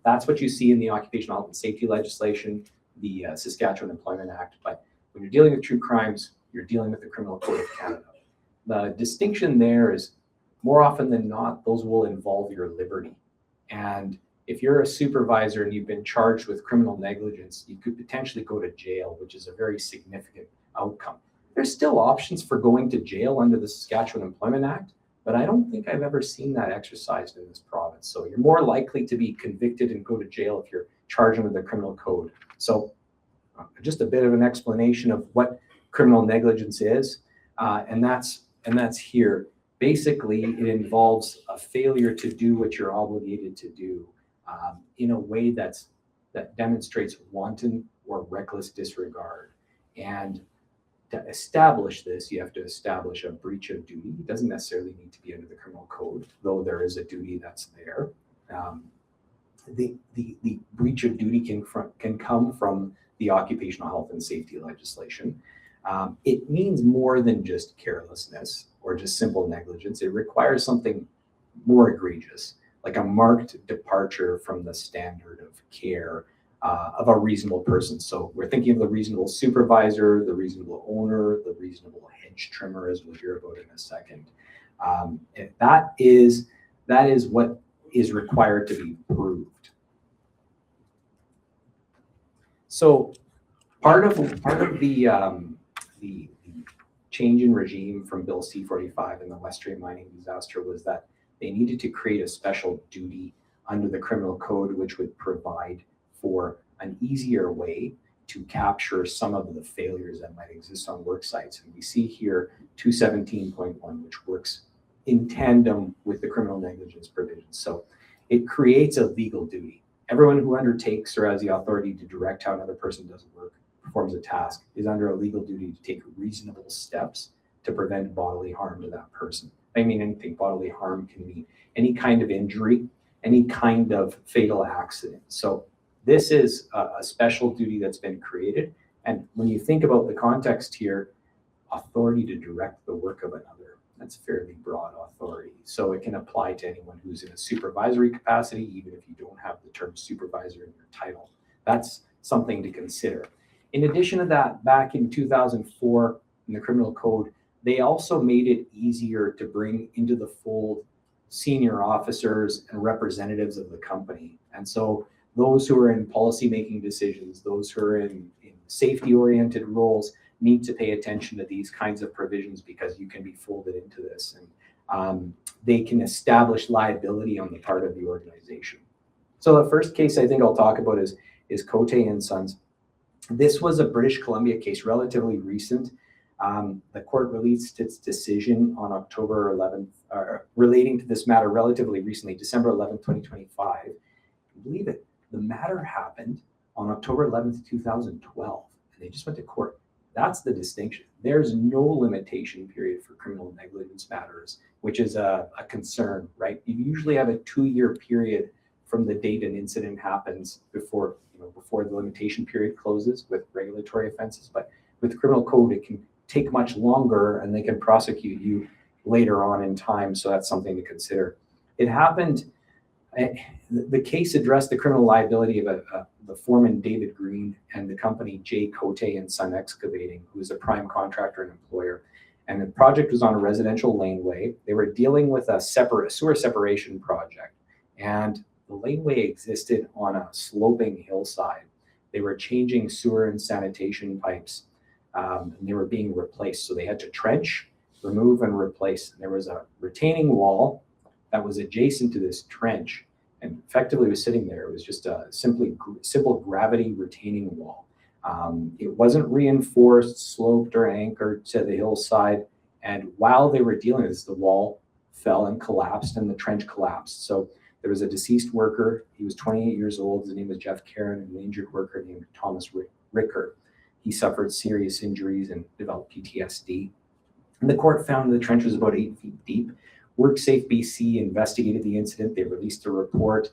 that's what you see in the occupational health and safety legislation, the Saskatchewan Employment Act. But when you're dealing with true crimes, you're dealing with the Criminal Code of Canada. The distinction there is more often than not, those will involve your liberty. And if you're a supervisor and you've been charged with criminal negligence, you could potentially go to jail, which is a very significant outcome. There's still options for going to jail under the Saskatchewan Employment Act, but I don't think I've ever seen that exercised in this province. So you're more likely to be convicted and go to jail if you're charged under the criminal code. So just a bit of an explanation of what criminal negligence is, and that's here. Basically, it involves a failure to do what you're obligated to do in a way that demonstrates wanton or reckless disregard. And to establish this, you have to establish a breach of duty. It doesn't necessarily need to be under the criminal code, though there is a duty that's there. The breach of duty can come from the occupational health and safety legislation. It means more than just carelessness or just simple negligence. It requires something more egregious, like a marked departure from the standard of care of a reasonable person. So we're thinking of the reasonable supervisor, the reasonable owner, the reasonable hedge trimmer, as we'll hear about in a second. That is what is required to be proved. So part of the change in regime from Bill C-45 and the Western mining disaster was that they needed to create a special duty under the criminal code, which would provide for an easier way to capture some of the failures that might exist on work sites. And we see here 217.1, which works in tandem with the criminal negligence provisions. So it creates a legal duty. Everyone who undertakes or has the authority to direct how another person does work, performs a task, is under a legal duty to take reasonable steps to prevent bodily harm to that person. I mean, anything bodily harm can mean any kind of injury, any kind of fatal accident. So this is a special duty that's been created. And when you think about the context here, authority to direct the work of another, that's fairly broad authority. So it can apply to anyone who's in a supervisory capacity, even if you don't have the term supervisor in your title. That's something to consider. In addition to that, back in 2004 in the criminal code, they also made it easier to bring into the fold senior officers and representatives of the company. And so those who are in policy-making decisions, those who are in safety-oriented roles, need to pay attention to these kinds of provisions because you can be folded into this. And they can establish liability on the part of the organization. So the first case I think I'll talk about is Cote and Sons. This was a British Columbia case, relatively recent. The court released its decision on October 11th, relating to this matter relatively recently, December 11th, 2025. Believe it, the matter happened on October 11th, 2012, and they just went to court. That's the distinction. There's no limitation period for criminal negligence matters, which is a concern, right? You usually have a 2-year period from the date an incident happens before the limitation period closes with regulatory offenses. But with criminal code, it can take much longer and they can prosecute you later on in time. So that's something to consider. It happened, the case addressed the criminal liability of the foreman David Green and the company J. Cote and Son Excavating, who is a prime contractor and employer. And the project was on a residential laneway. They were dealing with a sewer separation project. And the laneway existed on a sloping hillside. They were changing sewer and sanitation pipes, and they were being replaced. So they had to trench, remove, and replace. And there was a retaining wall that was adjacent to this trench and effectively was sitting there. It was just a simple gravity retaining wall. It wasn't reinforced, sloped, or anchored to the hillside. And while they were dealing with this, the wall fell and collapsed and the trench collapsed. So there was a deceased worker. He was 28 years old. His name was Jeff Caron, and an injured worker named Thomas Ricker. He suffered serious injuries and developed PTSD. And the court found the trench was about 8 feet deep. WorkSafe BC investigated the incident. They released a report.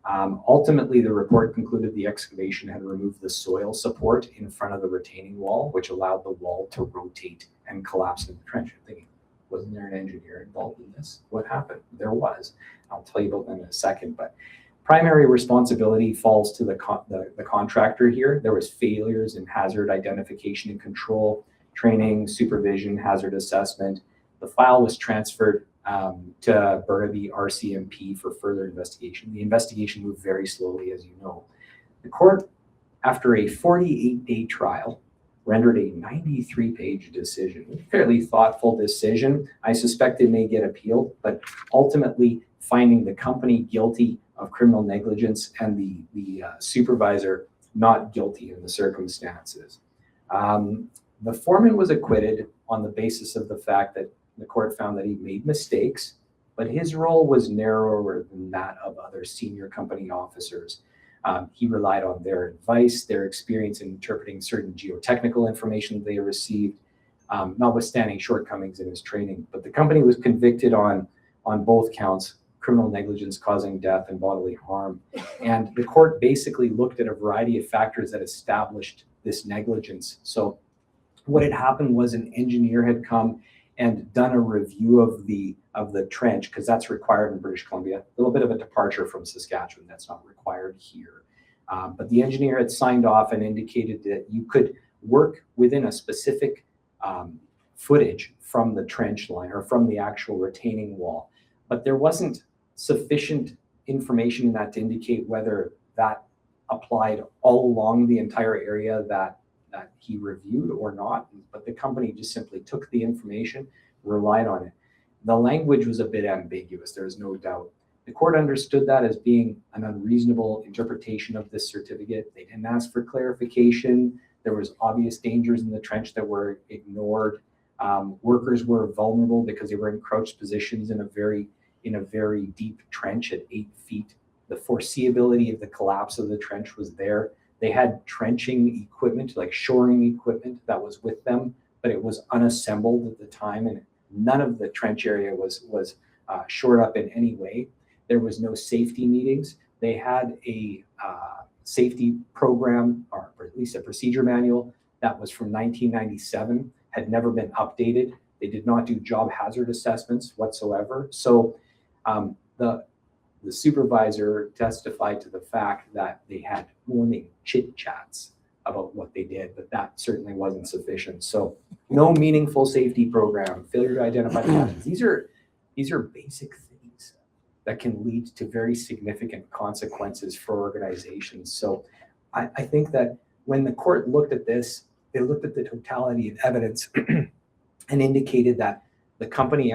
Ultimately, the report concluded the excavation had removed the soil support in front of the retaining wall, which allowed the wall to rotate and collapse in the trench. I'm thinking, wasn't there an engineer involved in this? What happened? There was. I'll tell you about that in a second, but primary responsibility falls to the contractor here. There was failures in hazard identification and control, training, supervision, hazard assessment. The file was transferred to Burnaby RCMP for further investigation. The investigation moved very slowly, as you know. The court, after a 48-day trial, rendered a 93-page decision, a fairly thoughtful decision. I suspect it may get appealed, but ultimately finding the company guilty of criminal negligence and the supervisor not guilty in the circumstances. The foreman was acquitted on the basis of the fact that the court found that he made mistakes, but his role was narrower than that of other senior company officers. He relied on their advice, their experience in interpreting certain geotechnical information they received, notwithstanding shortcomings in his training. But the company was convicted on both counts, criminal negligence causing death and bodily harm. And the court basically looked at a variety of factors that established this negligence. So what had happened was an engineer had come and done a review of the trench, because that's required in British Columbia. A little bit of a departure from Saskatchewan, that's not required here. But the engineer had signed off and indicated that you could work within a specific footage from the trench line or from the actual retaining wall. But there wasn't sufficient information in that to indicate whether that applied all along the entire area that he reviewed or not. But the company just simply took the information, relied on it. The language was a bit ambiguous, there is no doubt. The court understood that as being an unreasonable interpretation of this certificate. They didn't ask for clarification. There was obvious dangers in the trench that were ignored. Workers were vulnerable because they were in crouched positions in a very deep trench at 8 feet. The foreseeability of the collapse of the trench was there. They had trenching equipment, like shoring equipment that was with them, but it was unassembled at the time, and none of the trench area was shored up in any way. There was no safety meetings. They had a safety program, or at least a procedure manual, that was from 1997, had never been updated. They did not do job hazard assessments whatsoever. So the supervisor testified to the fact that they had morning chit chats about what they did, but that certainly wasn't sufficient. So no meaningful safety program, failure to identify the hazards. These are basic things that can lead to very significant consequences for organizations. So I think that when the court looked at this, they looked at the totality of evidence and indicated that the company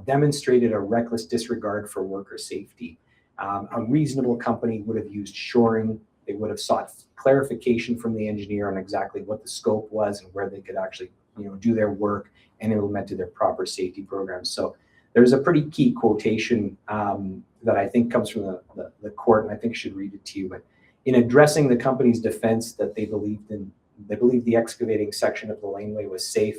demonstrated a reckless disregard for worker safety. A reasonable company would have used shoring. They would have sought clarification from the engineer on exactly what the scope was and where they could actually, do their work and implemented their proper safety programs. So there's a pretty key quotation that I think comes from the court, and I think I should read it to you. But in addressing the company's defense that they believed the excavating section of the laneway was safe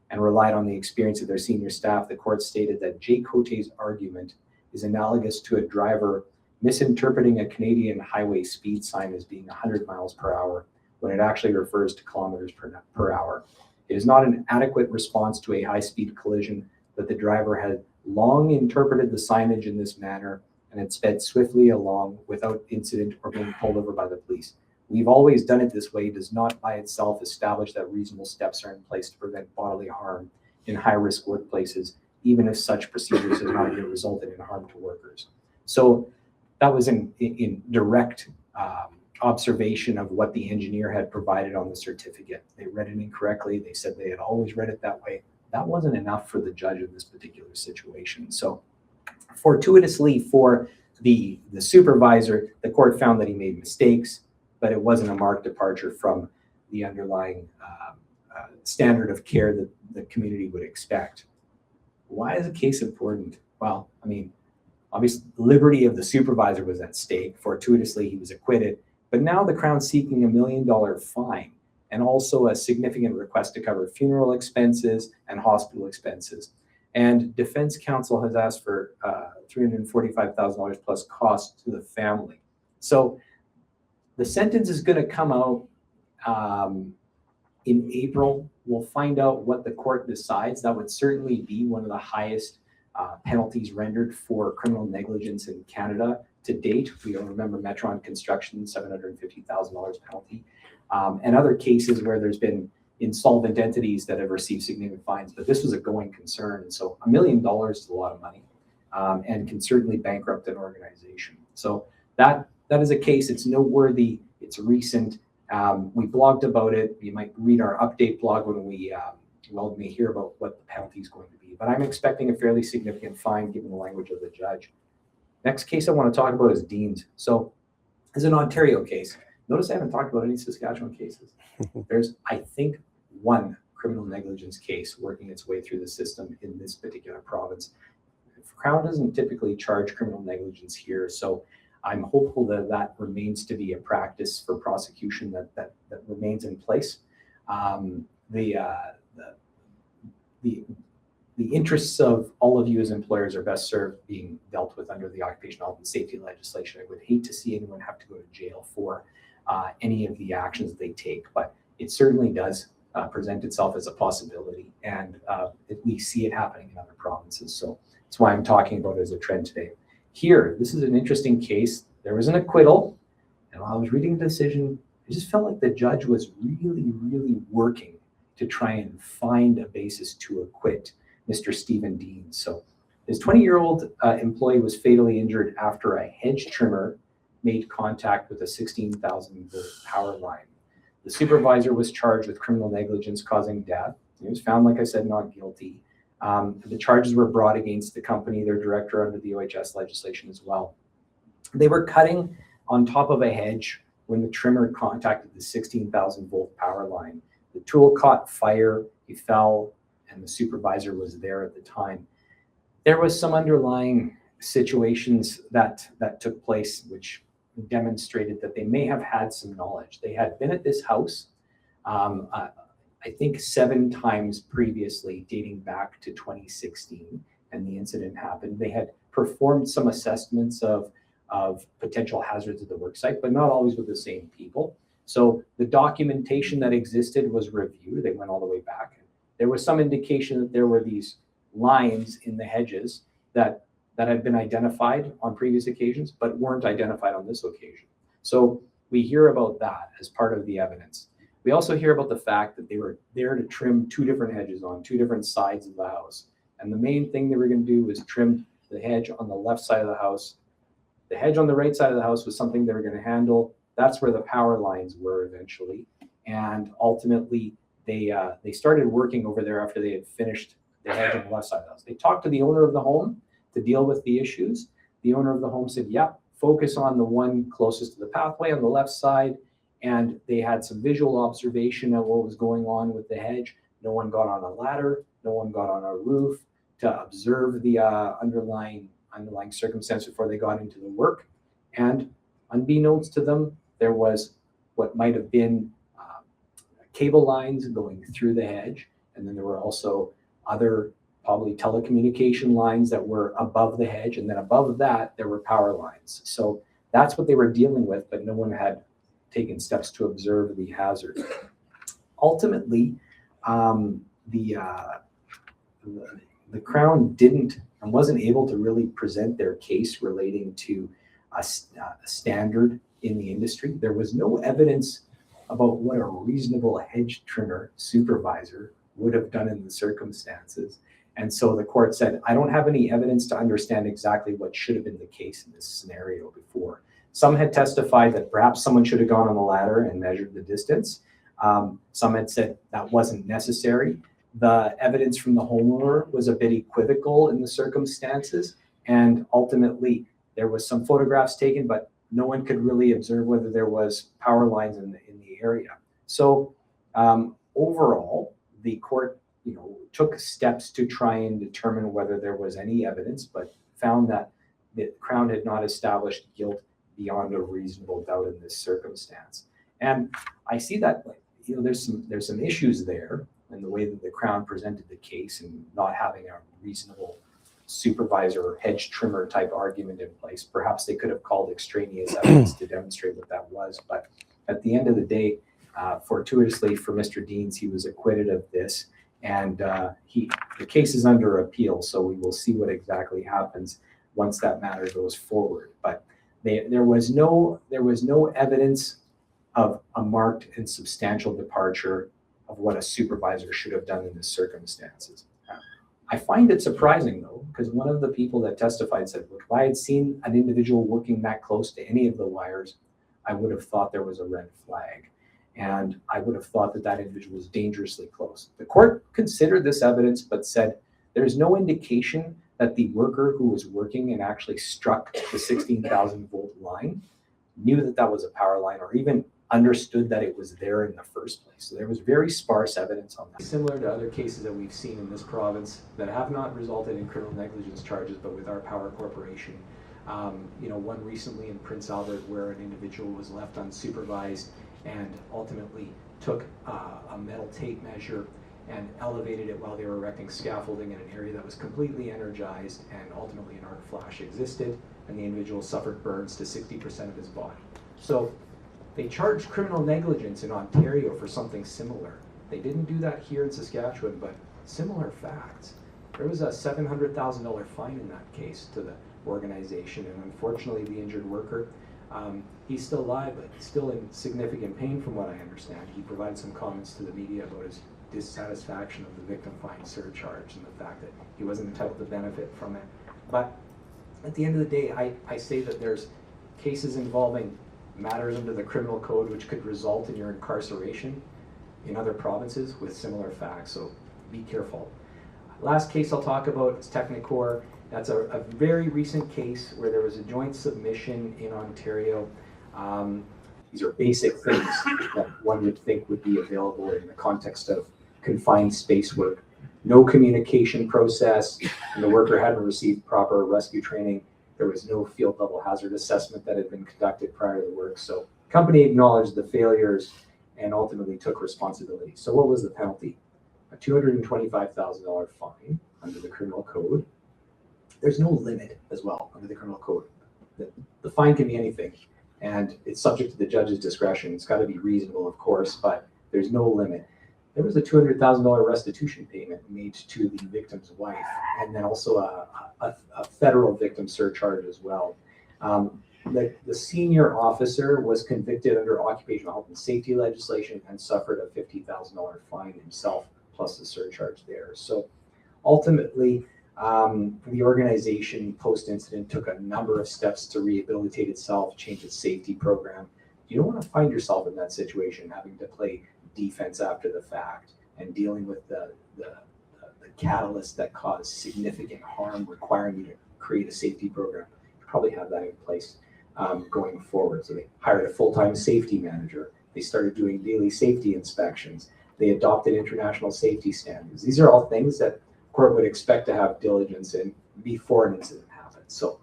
and relied on the experience of their senior staff, the court stated that Jay Cote's argument is analogous to a driver misinterpreting a Canadian highway speed sign as being 100 miles per hour when it actually refers to kilometers per hour. It is not an adequate response to a high-speed collision that the driver had long interpreted the signage in this manner and had sped swiftly along without incident or being pulled over by the police. We've always done it this way does not by itself establish that reasonable steps are in place to prevent bodily harm in high-risk workplaces, even if such procedures have not yet resulted in harm to workers. So that was in direct observation of what the engineer had provided on the certificate. They read it incorrectly. They said they had always read it that way. That wasn't enough for the judge in this particular situation. So fortuitously for the supervisor, the court found that he made mistakes, but it wasn't a marked departure from the underlying standard of care that the community would expect. Why is the case important? Well, obviously, the liberty of the supervisor was at stake. Fortuitously, he was acquitted. But now the Crown's seeking $1 million fine and also a significant request to cover funeral expenses and hospital expenses. And defense counsel has asked for $345,000 plus costs to the family. So the sentence is going to come out in April. We'll find out what the court decides. That would certainly be one of the highest penalties rendered for criminal negligence in Canada to date. We don't remember Metron Construction, $750,000 penalty, and other cases where there's been insolvent entities that have received significant fines, but this was a going concern. And so $1 million is a lot of money, and can certainly bankrupt an organization. So that is a case. It's noteworthy. It's recent. We blogged about it. You might read our update blog when we may hear about what the penalty is going to be. But I'm expecting a fairly significant fine given the language of the judge. Next case I want to talk about is Dean's. So it's an Ontario case. Notice I haven't talked about any Saskatchewan cases. There's, I think, one criminal negligence case working its way through the system in this particular province. Crown doesn't typically charge criminal negligence here, so I'm hopeful that that remains to be a practice for prosecution that remains in place. The interests of all of you as employers are best served being dealt with under the occupational health and safety legislation. I would hate to see anyone have to go to jail for any of the actions they take, but it certainly does present itself as a possibility, and we see it happening in other provinces. So that's why I'm talking about it as a trend today. Here, this is an interesting case. There was an acquittal, and while I was reading the decision, I just felt like the judge was really, really working to try and find a basis to acquit Mr. Stephen Dean. So his 20-year-old employee was fatally injured after a hedge trimmer made contact with a 16,000-volt power line. The supervisor was charged with criminal negligence causing death. He was found, like I said, not guilty. The charges were brought against the company, their director, under the OHS legislation as well. They were cutting on top of a hedge when the trimmer contacted the 16,000-volt power line. The tool caught fire, he fell, and the supervisor was there at the time. There was some underlying situations that took place which demonstrated that they may have had some knowledge. They had been at this house, I think 7 times previously, dating back to 2016, and the incident happened. They had performed some assessments of potential hazards at the work site, but not always with the same people. So the documentation that existed was reviewed. They went all the way back. There was some indication that there were these lines in the hedges that had been identified on previous occasions, but weren't identified on this occasion. So we hear about that as part of the evidence. We also hear about the fact that they were there to trim 2 different hedges on 2 different sides of the house. And the main thing they were going to do was trim the hedge on the left side of the house. The hedge on the right side of the house was something they were going to handle. That's where the power lines were eventually. And ultimately, they started working over there after they had finished the hedge on the left side of the house. They talked to the owner of the home to deal with the issues. The owner of the home said, yep, focus on the one closest to the pathway on the left side. And they had some visual observation of what was going on with the hedge. No one got on a ladder. No one got on a roof to observe the underlying circumstance before they got into the work. And unbeknownst to them, there was what might have been cable lines going through the hedge. And then there were also other probably telecommunication lines that were above the hedge. And then above that, there were power lines. So that's what they were dealing with, but no one had taken steps to observe the hazard. Ultimately, the Crown didn't and wasn't able to really present their case relating to a standard in the industry. There was no evidence about what a reasonable hedge trimmer supervisor would have done in the circumstances. And so the court said, I don't have any evidence to understand exactly what should have been the case in this scenario before. Some had testified that perhaps someone should have gone on the ladder and measured the distance. Some had said that wasn't necessary. The evidence from the homeowner was a bit equivocal in the circumstances. And ultimately, there was some photographs taken, but no one could really observe whether there was power lines in the area. So overall, the court took steps to try and determine whether there was any evidence, but found that the Crown had not established guilt beyond a reasonable doubt in this circumstance. And I see that there's some issues there in the way that the Crown presented the case and not having a reasonable supervisor or hedge trimmer type argument in place. Perhaps they could have called extraneous evidence to demonstrate what that was. But at the end of the day, fortuitously for Mr. Deans, he was acquitted of this. And the case is under appeal, so we will see what exactly happens once that matter goes forward. But there was no evidence of a marked and substantial departure of what a supervisor should have done in this circumstances. I find it surprising though, because one of the people that testified said, look, if I had seen an individual working that close to any of the wires, I would have thought there was a red flag. And I would have thought that that individual was dangerously close. The court considered this evidence, but said there's no indication that the worker who was working and actually struck the 16,000 volt line knew that that was a power line or even understood that it was there in the first place. So there was very sparse evidence on that. Similar to other cases that we've seen in this province that have not resulted in criminal negligence charges, but with our power corporation. One recently in Prince Albert where an individual was left unsupervised and ultimately took a metal tape measure and elevated it while they were erecting scaffolding in an area that was completely energized, and ultimately an arc flash existed and the individual suffered burns to 60% of his body. So they charged criminal negligence in Ontario for something similar. They didn't do that here in Saskatchewan, but similar facts. There was a $700,000 fine in that case to the organization, and unfortunately the injured worker, he's still alive, but still in significant pain from what I understand. He provided some comments to the media about his dissatisfaction of the victim fine surcharge and the fact that he wasn't entitled to benefit from it. But at the end of the day, I say that there's cases involving matters under the criminal code which could result in your incarceration in other provinces with similar facts, so be careful. Last case I'll talk about is Technicore. That's a very recent case where there was a joint submission in Ontario. These are basic things that one would think would be available in the context of confined space work. No communication process, and the worker hadn't received proper rescue training. There was no field level hazard assessment that had been conducted prior to the work. So the company acknowledged the failures and ultimately took responsibility. So what was the penalty? A $225,000 fine under the criminal code. There's no limit as well under the criminal code. The fine can be anything, and it's subject to the judge's discretion. It's got to be reasonable, of course, but there's no limit. There was a $200,000 restitution payment made to the victim's wife, and then also a federal victim surcharge as well. The senior officer was convicted under occupational health and safety legislation and suffered a $50,000 fine himself, plus the surcharge there. So ultimately, the organization post-incident took a number of steps to rehabilitate itself, change its safety program. You don't want to find yourself in that situation, having to play defense after the fact and dealing with the catalyst that caused significant harm, requiring you to create a safety program. You probably have that in place going forward. So they hired a full-time safety manager. They started doing daily safety inspections. They adopted international safety standards. These are all things that court would expect to have diligence in before an incident happens. So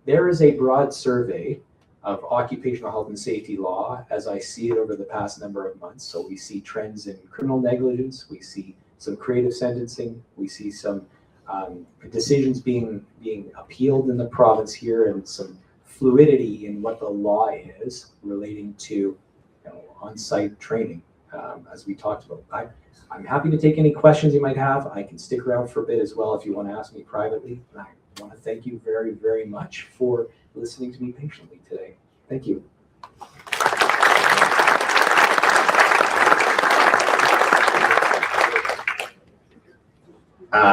there is a broad survey of occupational health and safety law as I see it over the past number of months. So we see trends in criminal negligence, we see some creative sentencing, we see some decisions being appealed in the province here, and some fluidity in what the law is relating to on-site training, as we talked about. I'm happy to take any questions you might have. I can stick around for a bit as well if you want to ask me privately. And I want to thank you very, very much for listening to me patiently today. Thank you.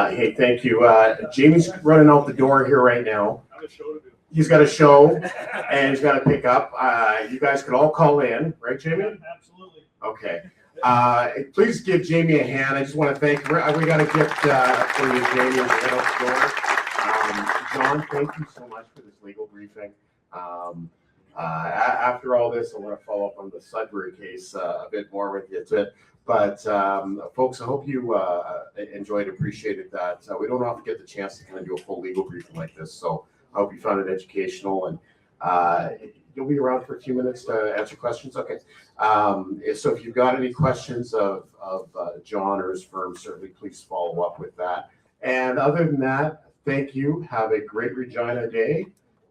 Hey, thank you. Jamie's running out the door here right now. I have a show to do. He's got a show and he's got to pick up. You guys could all call in, right, Jamie? Absolutely. Okay. Please give Jamie a hand. I just want to thank you. We got a gift for you, Jamie, as you head out the door. John, thank you so much for this legal briefing. After all this, I want to follow up on the Sudbury case a bit more with you. But folks, I hope you enjoyed, appreciated that. We don't often get the chance to kind of do a full legal briefing like this. So I hope you found it educational, and you'll be around for a few minutes to answer questions. Okay. So if you've got any questions of John or his firm, certainly please follow up with that. And other than that, thank you. Have a great Regina Day,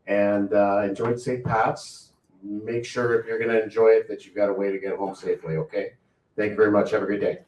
and enjoy St. Pat's. Make sure if you're going to enjoy it that you've got a way to get home safely. Okay. Thank you very much. Have a great day.